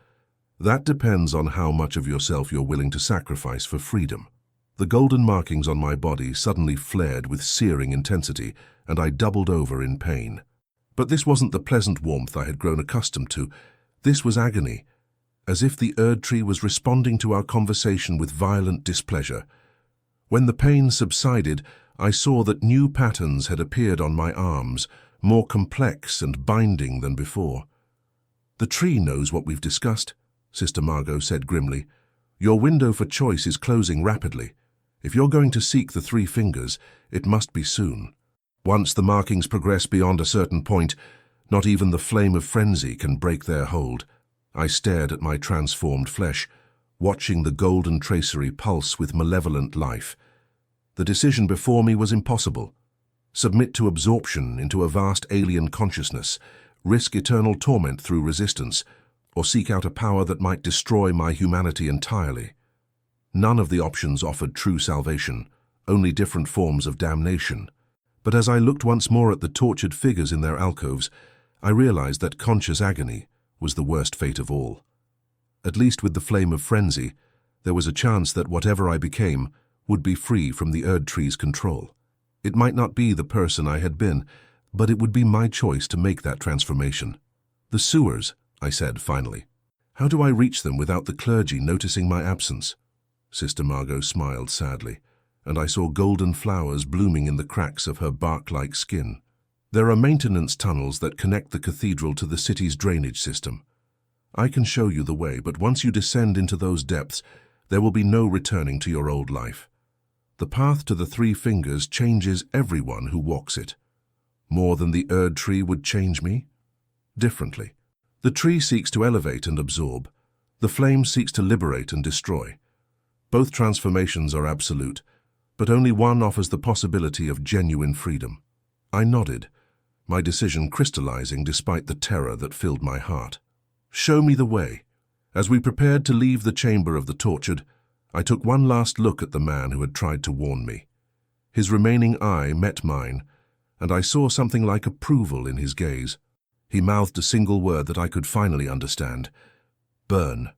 That depends on how much of yourself you're willing to sacrifice for freedom. The golden markings on my body suddenly flared with searing intensity, and I doubled over in pain. But this wasn't the pleasant warmth I had grown accustomed to. This was agony, as if the Erdtree was responding to our conversation with violent displeasure. When the pain subsided, I saw that new patterns had appeared on my arms, more complex and binding than before. "The tree knows what we've discussed," Sister Margot said grimly. "Your window for choice is closing rapidly. If you're going to seek the three fingers, it must be soon. Once the markings progress beyond a certain point, not even the flame of frenzy can break their hold." I stared at my transformed flesh, watching the golden tracery pulse with malevolent life. The decision before me was impossible. Submit to absorption into a vast alien consciousness, risk eternal torment through resistance, or seek out a power that might destroy my humanity entirely. None of the options offered true salvation, only different forms of damnation. But as I looked once more at the tortured figures in their alcoves, I realized that conscious agony was the worst fate of all. At least with the flame of frenzy, there was a chance that whatever I became would be free from the Erdtree's control. It might not be the person I had been, but it would be my choice to make that transformation. "The sewers," I said finally. "How do I reach them without the clergy noticing my absence?" Sister Margot smiled sadly, and I saw golden flowers blooming in the cracks of her bark-like skin. "There are maintenance tunnels that connect the cathedral to the city's drainage system. I can show you the way, but once you descend into those depths, there will be no returning to your old life. The path to the three fingers changes everyone who walks it. More than the Erdtree would change me? Differently. The tree seeks to elevate and absorb. The flame seeks to liberate and destroy. Both transformations are absolute, but only one offers the possibility of genuine freedom." I nodded, my decision crystallizing despite the terror that filled my heart. "Show me the way." As we prepared to leave the chamber of the tortured, I took one last look at the man who had tried to warn me. His remaining eye met mine, and I saw something like approval in his gaze. He mouthed a single word that I could finally understand: "Burn."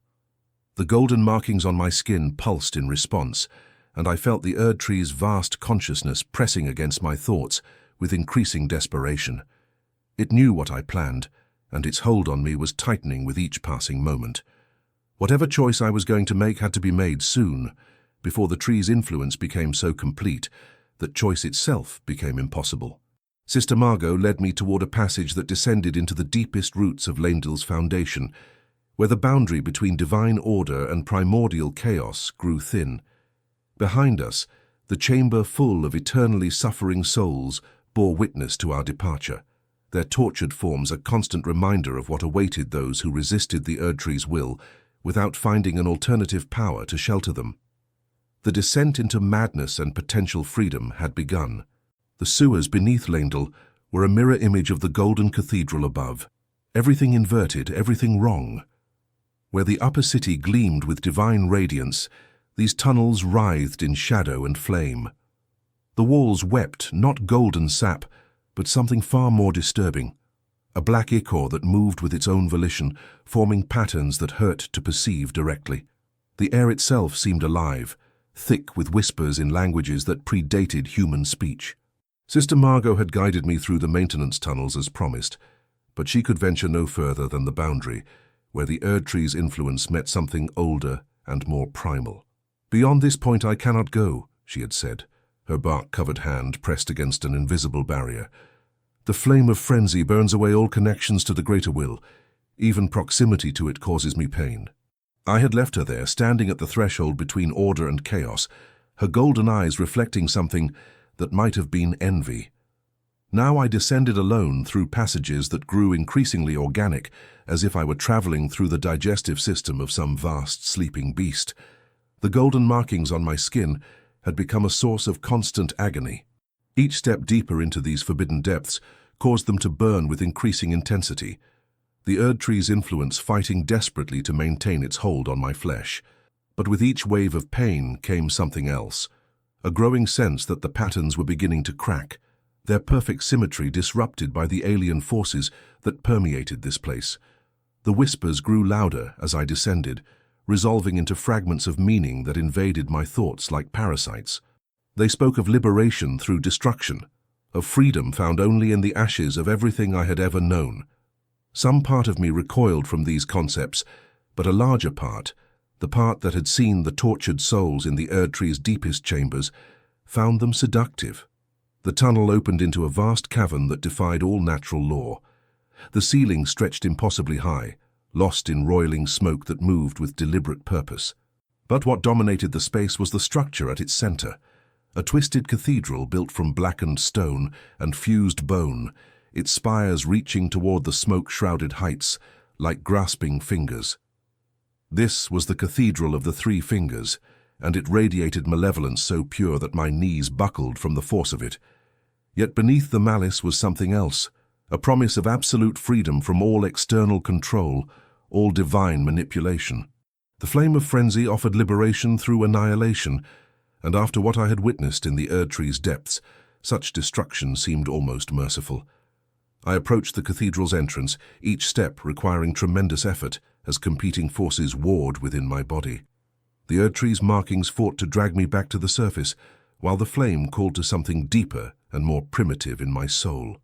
The golden markings on my skin pulsed in response, and I felt the Erdtree's vast consciousness pressing against my thoughts with increasing desperation. It knew what I planned, and its hold on me was tightening with each passing moment. Whatever choice I was going to make had to be made soon, before the tree's influence became so complete that choice itself became impossible. Sister Margot led me toward a passage that descended into the deepest roots of Leyndell's foundation, where the boundary between divine order and primordial chaos grew thin. Behind us, the chamber full of eternally suffering souls bore witness to our departure, their tortured forms a constant reminder of what awaited those who resisted the Erdtree's will without finding an alternative power to shelter them. The descent into madness and potential freedom had begun. The sewers beneath Leyndell were a mirror image of the golden cathedral above. Everything inverted, everything wrong. Where the upper city gleamed with divine radiance, these tunnels writhed in shadow and flame. The walls wept not golden sap, but something far more disturbing. A black ichor that moved with its own volition, forming patterns that hurt to perceive directly. The air itself seemed alive, thick with whispers in languages that predated human speech. Sister Margot had guided me through the maintenance tunnels as promised, but she could venture no further than the boundary, where the Erdtree's influence met something older and more primal. "Beyond this point I cannot go," she had said, her bark-covered hand pressed against an invisible barrier. "The flame of frenzy burns away all connections to the greater will. Even proximity to it causes me pain." I had left her there, standing at the threshold between order and chaos, her golden eyes reflecting something that might have been envy. Now I descended alone through passages that grew increasingly organic, as if I were traveling through the digestive system of some vast sleeping beast. The golden markings on my skin had become a source of constant agony. Each step deeper into these forbidden depths caused them to burn with increasing intensity, the Erdtree's influence fighting desperately to maintain its hold on my flesh. But with each wave of pain came something else, a growing sense that the patterns were beginning to crack, their perfect symmetry disrupted by the alien forces that permeated this place. The whispers grew louder as I descended, resolving into fragments of meaning that invaded my thoughts like parasites. They spoke of liberation through destruction, of freedom found only in the ashes of everything I had ever known. Some part of me recoiled from these concepts, but a larger part, the part that had seen the tortured souls in the Erdtree's deepest chambers, found them seductive. The tunnel opened into a vast cavern that defied all natural law. The ceiling stretched impossibly high, lost in roiling smoke that moved with deliberate purpose. But what dominated the space was the structure at its center, a twisted cathedral built from blackened stone and fused bone, its spires reaching toward the smoke-shrouded heights like grasping fingers. This was the Cathedral of the Three Fingers, and it radiated malevolence so pure that my knees buckled from the force of it. Yet beneath the malice was something else, a promise of absolute freedom from all external control, all divine manipulation. The flame of frenzy offered liberation through annihilation, and after what I had witnessed in the Erdtree's depths, such destruction seemed almost merciful. I approached the cathedral's entrance, each step requiring tremendous effort as competing forces warred within my body. The Erdtree's markings fought to drag me back to the surface, while the flame called to something deeper and more primitive in my soul.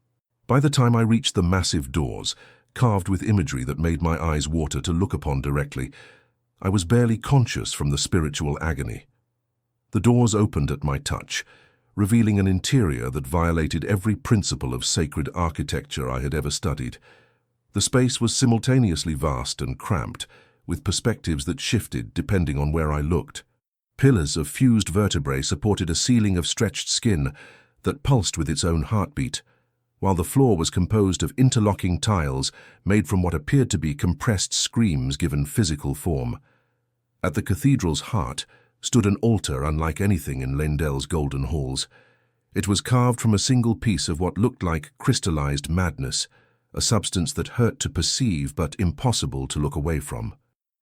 By the time I reached the massive doors, carved with imagery that made my eyes water to look upon directly, I was barely conscious from the spiritual agony. The doors opened at my touch, revealing an interior that violated every principle of sacred architecture I had ever studied. The space was simultaneously vast and cramped, with perspectives that shifted depending on where I looked. Pillars of fused vertebrae supported a ceiling of stretched skin that pulsed with its own heartbeat, while the floor was composed of interlocking tiles made from what appeared to be compressed screams given physical form. At the cathedral's heart stood an altar unlike anything in Lendel's golden halls. It was carved from a single piece of what looked like crystallized madness, a substance that hurt to perceive but impossible to look away from.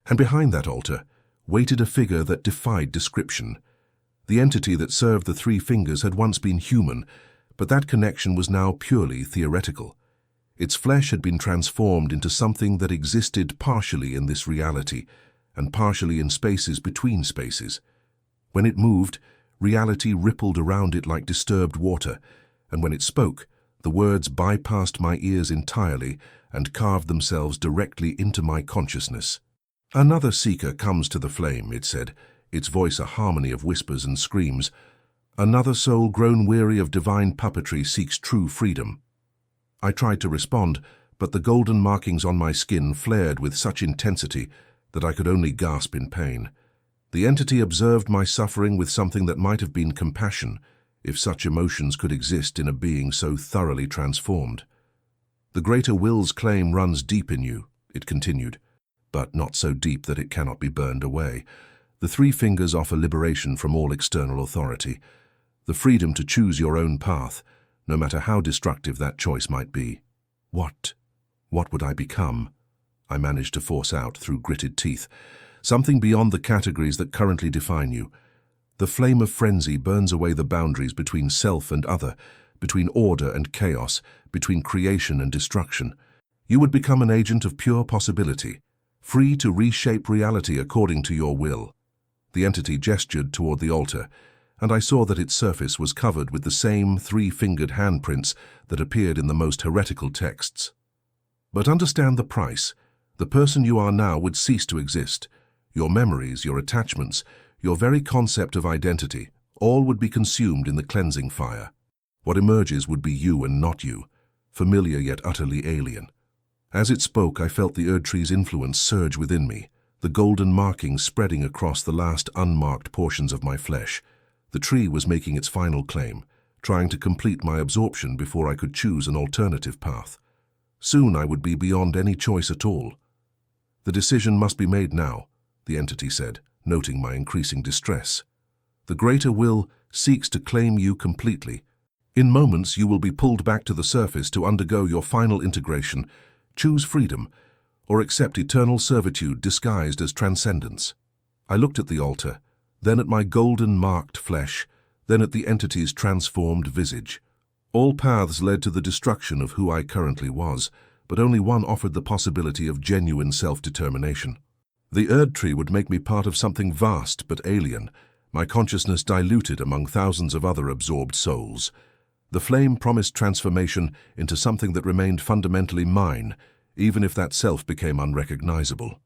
And behind that altar waited a figure that defied description. The entity that served the Three Fingers had once been human, but that connection was now purely theoretical. Its flesh had been transformed into something that existed partially in this reality, and partially in spaces between spaces. When it moved, reality rippled around it like disturbed water, and when it spoke, the words bypassed my ears entirely and carved themselves directly into my consciousness. "Another seeker comes to the flame," it said, its voice a harmony of whispers and screams. "Another soul grown weary of divine puppetry seeks true freedom." I tried to respond, but the golden markings on my skin flared with such intensity that I could only gasp in pain. The entity observed my suffering with something that might have been compassion, if such emotions could exist in a being so thoroughly transformed. "The greater will's claim runs deep in you," it continued, "but not so deep that it cannot be burned away. The Three Fingers offer liberation from all external authority, the freedom to choose your own path, no matter how destructive that choice might be." What would I become? I managed to force out through gritted teeth. "Something beyond the categories that currently define you. The flame of frenzy burns away the boundaries between self and other, between order and chaos, between creation and destruction. You would become an agent of pure possibility, free to reshape reality according to your will." The entity gestured toward the altar, and I saw that its surface was covered with the same three-fingered handprints that appeared in the most heretical texts. "But understand the price. The person you are now would cease to exist. Your memories, your attachments, your very concept of identity, all would be consumed in the cleansing fire. What emerges would be you and not you, familiar yet utterly alien." As it spoke, I felt the Erdtree's influence surge within me, the golden markings spreading across the last unmarked portions of my flesh. The tree was making its final claim, trying to complete my absorption before I could choose an alternative path. Soon I would be beyond any choice at all. "The decision must be made now," the entity said, noting my increasing distress. "The greater will seeks to claim you completely. In moments you will be pulled back to the surface to undergo your final integration. Choose freedom, or accept eternal servitude disguised as transcendence." I looked at the altar, then at my golden-marked flesh, then at the entity's transformed visage. All paths led to the destruction of who I currently was, but only one offered the possibility of genuine self-determination. The Erdtree would make me part of something vast but alien, my consciousness diluted among thousands of other absorbed souls. The flame promised transformation into something that remained fundamentally mine, even if that self became unrecognizable.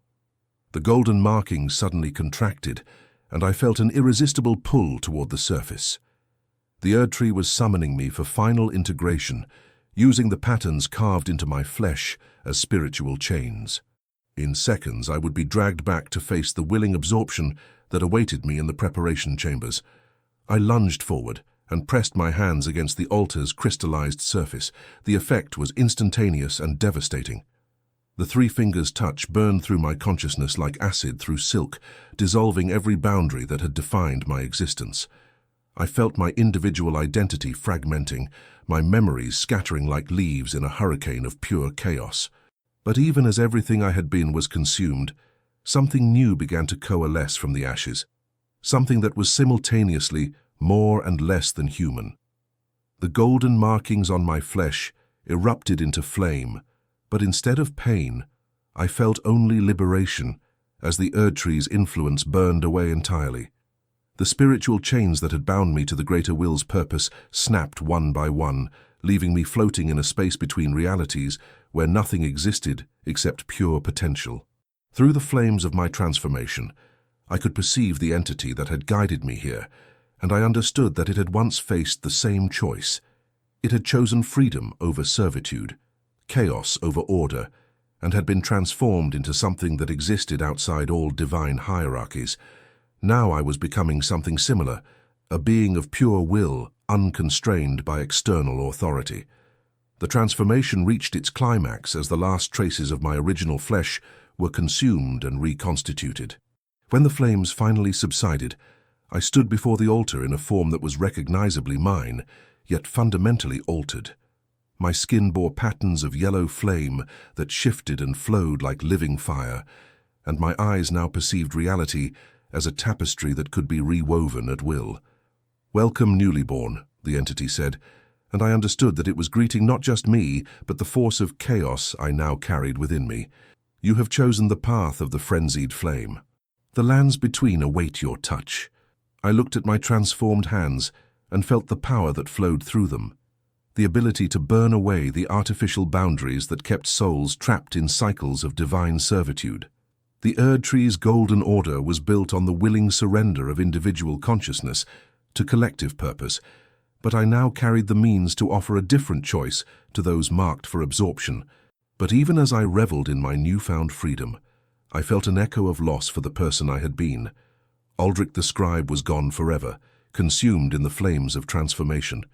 The golden markings suddenly contracted, and I felt an irresistible pull toward the surface. The Erdtree was summoning me for final integration, using the patterns carved into my flesh as spiritual chains. In seconds, I would be dragged back to face the willing absorption that awaited me in the preparation chambers. I lunged forward and pressed my hands against the altar's crystallized surface. The effect was instantaneous and devastating. The 3 fingers' touch burned through my consciousness like acid through silk, dissolving every boundary that had defined my existence. I felt my individual identity fragmenting, my memories scattering like leaves in a hurricane of pure chaos. But even as everything I had been was consumed, something new began to coalesce from the ashes, something that was simultaneously more and less than human. The golden markings on my flesh erupted into flame, but instead of pain, I felt only liberation as the Erdtree's influence burned away entirely. The spiritual chains that had bound me to the greater will's purpose snapped one by one, leaving me floating in a space between realities where nothing existed except pure potential. Through the flames of my transformation, I could perceive the entity that had guided me here, and I understood that it had once faced the same choice. It had chosen freedom over servitude, chaos over order, and had been transformed into something that existed outside all divine hierarchies. Now I was becoming something similar, a being of pure will, unconstrained by external authority. The transformation reached its climax as the last traces of my original flesh were consumed and reconstituted. When the flames finally subsided, I stood before the altar in a form that was recognizably mine, yet fundamentally altered. My skin bore patterns of yellow flame that shifted and flowed like living fire, and my eyes now perceived reality as a tapestry that could be rewoven at will. "Welcome, newly born," the entity said, and I understood that it was greeting not just me, but the force of chaos I now carried within me. "You have chosen the path of the frenzied flame. The lands between await your touch." I looked at my transformed hands and felt the power that flowed through them, the ability to burn away the artificial boundaries that kept souls trapped in cycles of divine servitude. The Erdtree's golden order was built on the willing surrender of individual consciousness to collective purpose, but I now carried the means to offer a different choice to those marked for absorption. But even as I reveled in my newfound freedom, I felt an echo of loss for the person I had been. Aldrich the scribe was gone forever, consumed in the flames of transformation.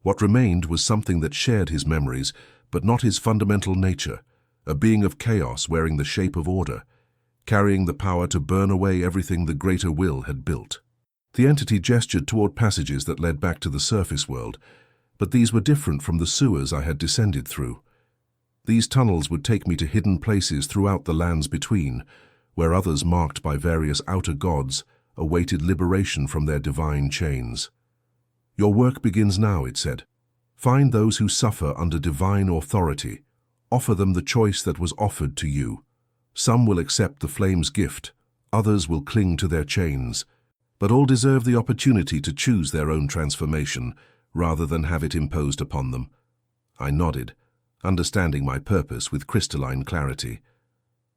What remained was something that shared his memories, but not his fundamental nature, a being of chaos wearing the shape of order, carrying the power to burn away everything the greater will had built. The entity gestured toward passages that led back to the surface world, but these were different from the sewers I had descended through. These tunnels would take me to hidden places throughout the lands between, where others marked by various outer gods awaited liberation from their divine chains. "Your work begins now," it said. "Find those who suffer under divine authority. Offer them the choice that was offered to you. Some will accept the flame's gift, others will cling to their chains, but all deserve the opportunity to choose their own transformation rather than have it imposed upon them." I nodded, understanding my purpose with crystalline clarity.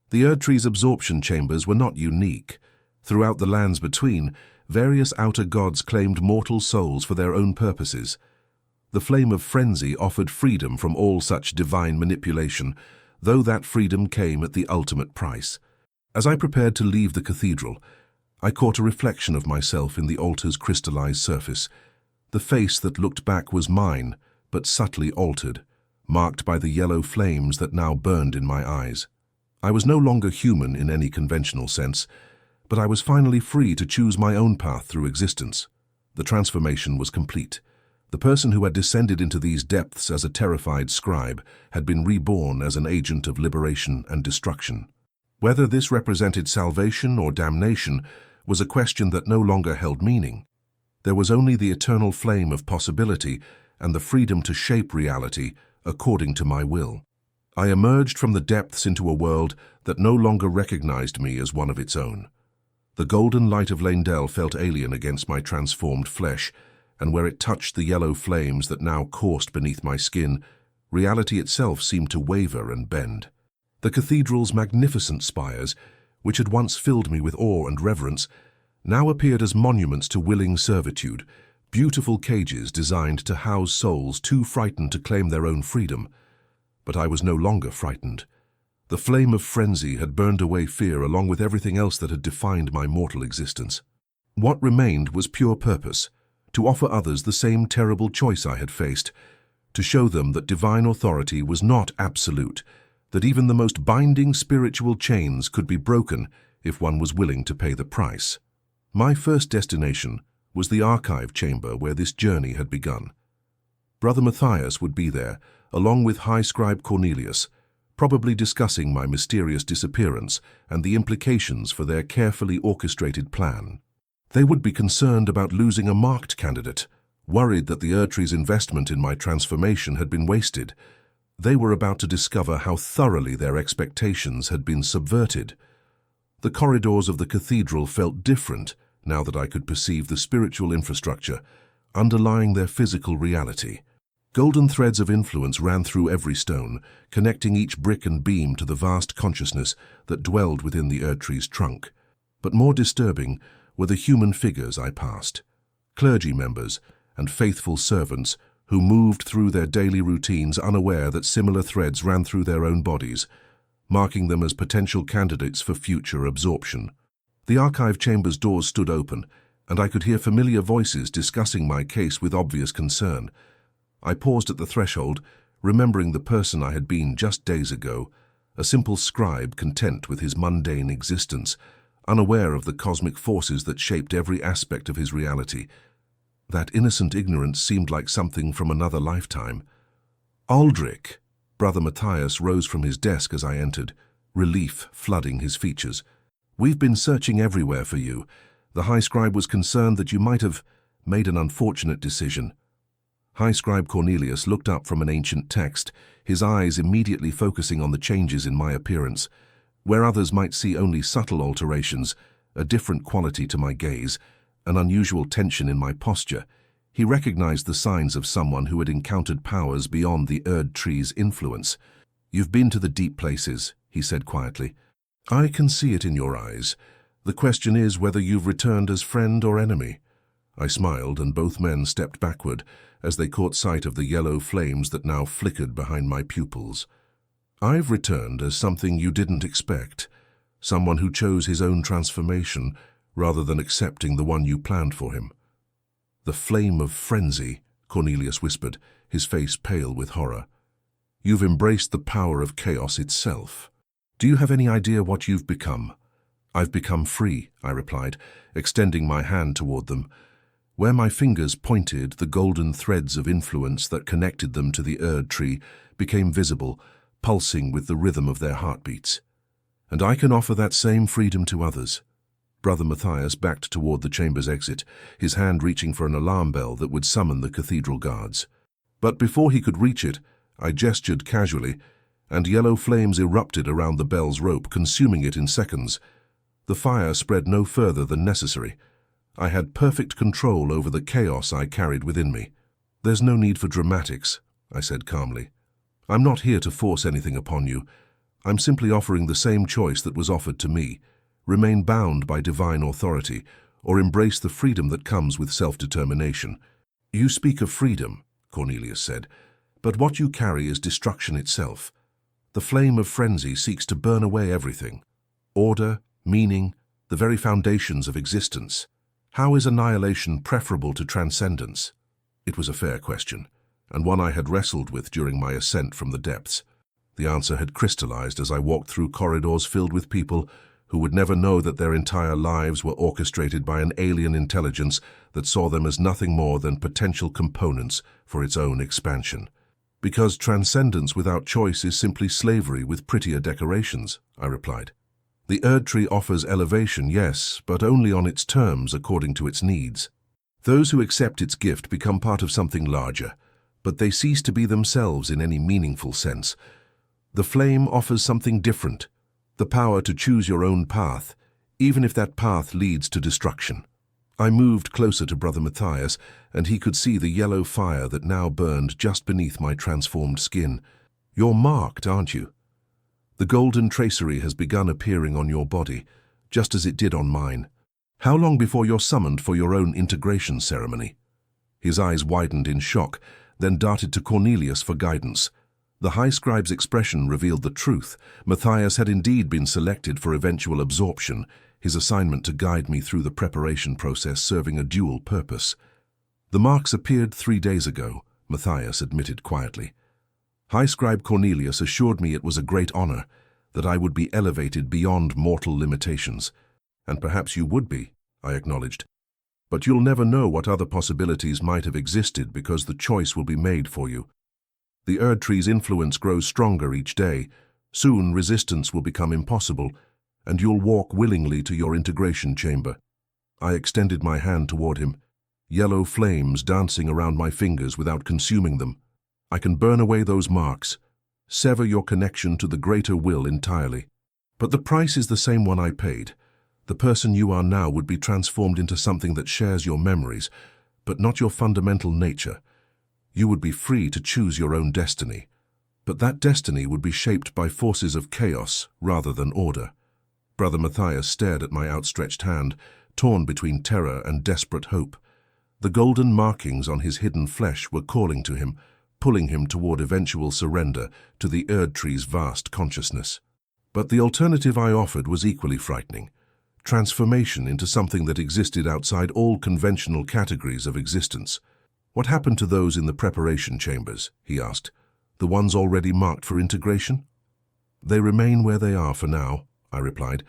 The Erdtree's absorption chambers were not unique. Throughout the lands between, various outer gods claimed mortal souls for their own purposes. The flame of frenzy offered freedom from all such divine manipulation, though that freedom came at the ultimate price. As I prepared to leave the cathedral, I caught a reflection of myself in the altar's crystallized surface. The face that looked back was mine, but subtly altered, marked by the yellow flames that now burned in my eyes. I was no longer human in any conventional sense, but I was finally free to choose my own path through existence. The transformation was complete. The person who had descended into these depths as a terrified scribe had been reborn as an agent of liberation and destruction. Whether this represented salvation or damnation was a question that no longer held meaning. There was only the eternal flame of possibility and the freedom to shape reality according to my will. I emerged from the depths into a world that no longer recognized me as one of its own. The golden light of Lendel felt alien against my transformed flesh, and where it touched the yellow flames that now coursed beneath my skin, reality itself seemed to waver and bend. The cathedral's magnificent spires, which had once filled me with awe and reverence, now appeared as monuments to willing servitude, beautiful cages designed to house souls too frightened to claim their own freedom. But I was no longer frightened. The flame of frenzy had burned away fear along with everything else that had defined my mortal existence. What remained was pure purpose, to offer others the same terrible choice I had faced, to show them that divine authority was not absolute, that even the most binding spiritual chains could be broken if one was willing to pay the price. My first destination was the archive chamber where this journey had begun. Brother Matthias would be there, along with High Scribe Cornelius, probably discussing my mysterious disappearance and the implications for their carefully orchestrated plan. They would be concerned about losing a marked candidate, worried that the Erdtree's investment in my transformation had been wasted. They were about to discover how thoroughly their expectations had been subverted. The corridors of the cathedral felt different now that I could perceive the spiritual infrastructure underlying their physical reality. Golden threads of influence ran through every stone, connecting each brick and beam to the vast consciousness that dwelled within the Erdtree's trunk. But more disturbing were the human figures I passed, clergy members and faithful servants who moved through their daily routines unaware that similar threads ran through their own bodies, marking them as potential candidates for future absorption. The archive chamber's doors stood open, and I could hear familiar voices discussing my case with obvious concern. I paused at the threshold, remembering the person I had been just days ago, a simple scribe content with his mundane existence, unaware of the cosmic forces that shaped every aspect of his reality. That innocent ignorance seemed like something from another lifetime. Aldrich! Brother Matthias rose from his desk as I entered, relief flooding his features. We've been searching everywhere for you. The High Scribe was concerned that you might have made an unfortunate decision. High Scribe Cornelius looked up from an ancient text, his eyes immediately focusing on the changes in my appearance. Where others might see only subtle alterations, a different quality to my gaze, an unusual tension in my posture, he recognized the signs of someone who had encountered powers beyond the Erdtree's influence. "You've been to the deep places," he said quietly. "I can see it in your eyes. The question is whether you've returned as friend or enemy." I smiled, and both men stepped backward as they caught sight of the yellow flames that now flickered behind my pupils. "I've returned as something you didn't expect, someone who chose his own transformation rather than accepting the one you planned for him." "The flame of frenzy," Cornelius whispered, his face pale with horror. "You've embraced the power of chaos itself. Do you have any idea what you've become?" "I've become free," I replied, extending my hand toward them. Where my fingers pointed, the golden threads of influence that connected them to the Erdtree became visible, pulsing with the rhythm of their heartbeats. "And I can offer that same freedom to others." Brother Matthias backed toward the chamber's exit, his hand reaching for an alarm bell that would summon the cathedral guards. But before he could reach it, I gestured casually, and yellow flames erupted around the bell's rope, consuming it in seconds. The fire spread no further than necessary. I had perfect control over the chaos I carried within me. "There's no need for dramatics," I said calmly. "I'm not here to force anything upon you. I'm simply offering the same choice that was offered to me. Remain bound by divine authority, or embrace the freedom that comes with self-determination." "You speak of freedom," Cornelius said, "but what you carry is destruction itself. The flame of frenzy seeks to burn away everything. Order, meaning, the very foundations of existence. How is annihilation preferable to transcendence?" It was a fair question, and one I had wrestled with during my ascent from the depths. The answer had crystallized as I walked through corridors filled with people who would never know that their entire lives were orchestrated by an alien intelligence that saw them as nothing more than potential components for its own expansion. "Because transcendence without choice is simply slavery with prettier decorations," I replied. "The Erdtree offers elevation, yes, but only on its terms according to its needs. Those who accept its gift become part of something larger, but they cease to be themselves in any meaningful sense. The flame offers something different, the power to choose your own path, even if that path leads to destruction. I moved closer to Brother Matthias, and he could see the yellow fire that now burned just beneath my transformed skin. You're marked, aren't you? The golden tracery has begun appearing on your body, just as it did on mine. How long before you're summoned for your own integration ceremony? His eyes widened in shock, then darted to Cornelius for guidance. The High Scribe's expression revealed the truth. Matthias had indeed been selected for eventual absorption, his assignment to guide me through the preparation process serving a dual purpose. The marks appeared 3 days ago, Matthias admitted quietly. High Scribe Cornelius assured me it was a great honor, that I would be elevated beyond mortal limitations. And perhaps you would be, I acknowledged. But you'll never know what other possibilities might have existed because the choice will be made for you. The Erdtree's influence grows stronger each day. Soon resistance will become impossible, and you'll walk willingly to your integration chamber. I extended my hand toward him, yellow flames dancing around my fingers without consuming them. I can burn away those marks, sever your connection to the greater will entirely. But the price is the same one I paid. The person you are now would be transformed into something that shares your memories, but not your fundamental nature. You would be free to choose your own destiny, but that destiny would be shaped by forces of chaos rather than order. Brother Matthias stared at my outstretched hand, torn between terror and desperate hope. The golden markings on his hidden flesh were calling to him, pulling him toward eventual surrender to the Erdtree's vast consciousness. But the alternative I offered was equally frightening. Transformation into something that existed outside all conventional categories of existence. What happened to those in the preparation chambers, he asked. The ones already marked for integration? They remain where they are for now, I replied,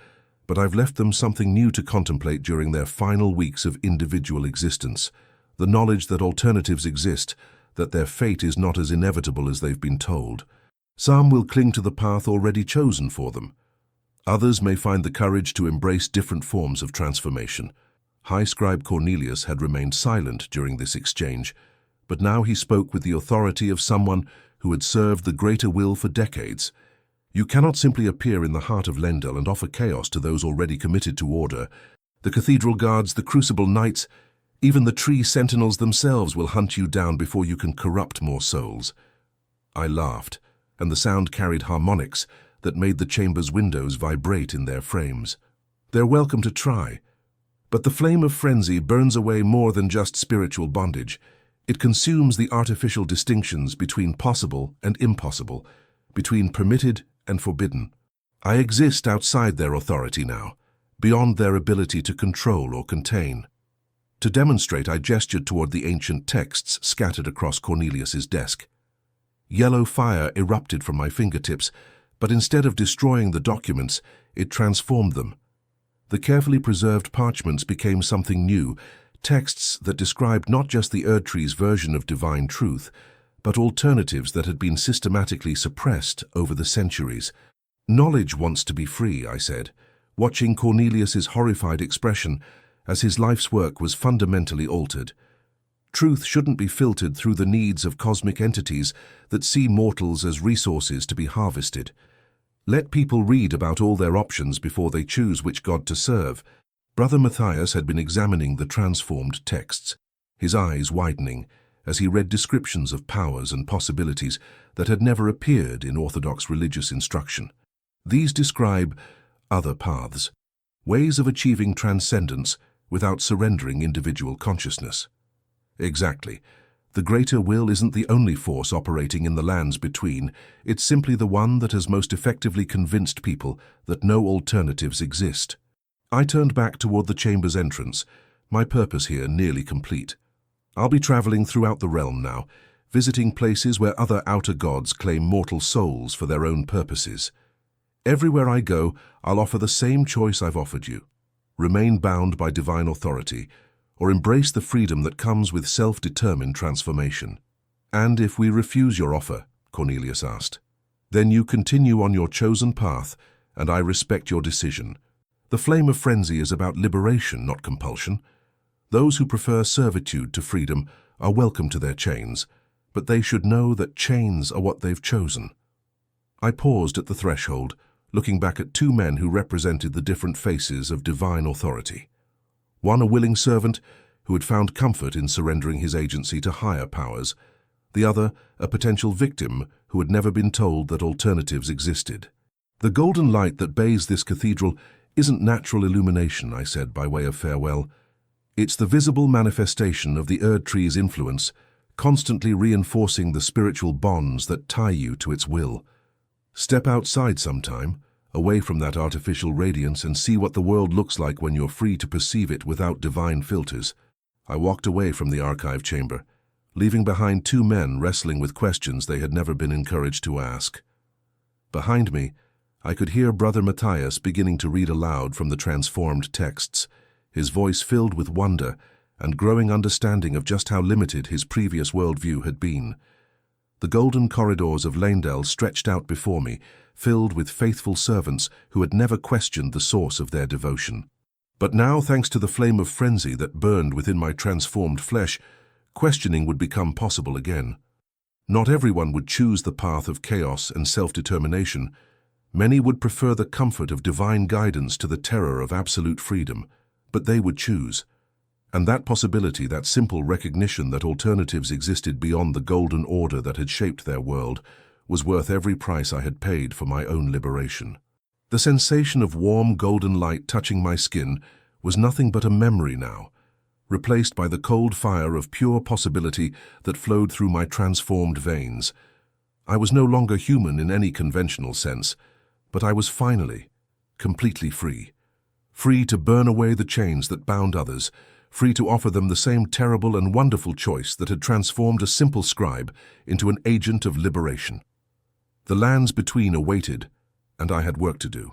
but I've left them something new to contemplate during their final weeks of individual existence. The knowledge that alternatives exist, that their fate is not as inevitable as they've been told. Some will cling to the path already chosen for them. Others may find the courage to embrace different forms of transformation. High Scribe Cornelius had remained silent during this exchange, but now he spoke with the authority of someone who had served the greater will for decades. You cannot simply appear in the heart of Lendel and offer chaos to those already committed to order. The cathedral guards, the crucible knights, even the tree sentinels themselves will hunt you down before you can corrupt more souls. I laughed, and the sound carried harmonics that made the chamber's windows vibrate in their frames. They're welcome to try, but the flame of frenzy burns away more than just spiritual bondage. It consumes the artificial distinctions between possible and impossible, between permitted and forbidden. I exist outside their authority now, beyond their ability to control or contain. To demonstrate, I gestured toward the ancient texts scattered across Cornelius's desk. Yellow fire erupted from my fingertips, but instead of destroying the documents, it transformed them. The carefully preserved parchments became something new, texts that described not just the Erdtree's version of divine truth, but alternatives that had been systematically suppressed over the centuries. Knowledge wants to be free, I said, watching Cornelius's horrified expression as his life's work was fundamentally altered. Truth shouldn't be filtered through the needs of cosmic entities that see mortals as resources to be harvested. Let people read about all their options before they choose which god to serve. Brother Matthias had been examining the transformed texts, his eyes widening as he read descriptions of powers and possibilities that had never appeared in orthodox religious instruction. These describe other paths, ways of achieving transcendence without surrendering individual consciousness. Exactly. The greater will isn't the only force operating in the lands between, it's simply the one that has most effectively convinced people that no alternatives exist. I turned back toward the chamber's entrance, my purpose here nearly complete. I'll be traveling throughout the realm now, visiting places where other outer gods claim mortal souls for their own purposes. Everywhere I go, I'll offer the same choice I've offered you. Remain bound by divine authority, or embrace the freedom that comes with self-determined transformation. And if we refuse your offer, Cornelius asked, then you continue on your chosen path, and I respect your decision. The flame of frenzy is about liberation, not compulsion. Those who prefer servitude to freedom are welcome to their chains, but they should know that chains are what they've chosen. I paused at the threshold, looking back at two men who represented the different faces of divine authority. One a willing servant who had found comfort in surrendering his agency to higher powers, the other a potential victim who had never been told that alternatives existed. "The golden light that bathes this cathedral isn't natural illumination," I said by way of farewell. "It's the visible manifestation of the Erdtree's influence, constantly reinforcing the spiritual bonds that tie you to its will. Step outside sometime, away from that artificial radiance, and see what the world looks like when you're free to perceive it without divine filters." I walked away from the archive chamber, leaving behind two men wrestling with questions they had never been encouraged to ask. Behind me, I could hear Brother Matthias beginning to read aloud from the transformed texts, his voice filled with wonder and growing understanding of just how limited his previous worldview had been. The golden corridors of Leyndell stretched out before me, filled with faithful servants who had never questioned the source of their devotion. But now, thanks to the flame of frenzy that burned within my transformed flesh, questioning would become possible again. Not everyone would choose the path of chaos and self-determination. Many would prefer the comfort of divine guidance to the terror of absolute freedom, but they would choose. And that possibility, that simple recognition that alternatives existed beyond the golden order that had shaped their world, was worth every price I had paid for my own liberation. The sensation of warm golden light touching my skin was nothing but a memory now, replaced by the cold fire of pure possibility that flowed through my transformed veins. I was no longer human in any conventional sense, but I was finally, completely free. Free to burn away the chains that bound others, free to offer them the same terrible and wonderful choice that had transformed a simple scribe into an agent of liberation. The lands between awaited, and I had work to do.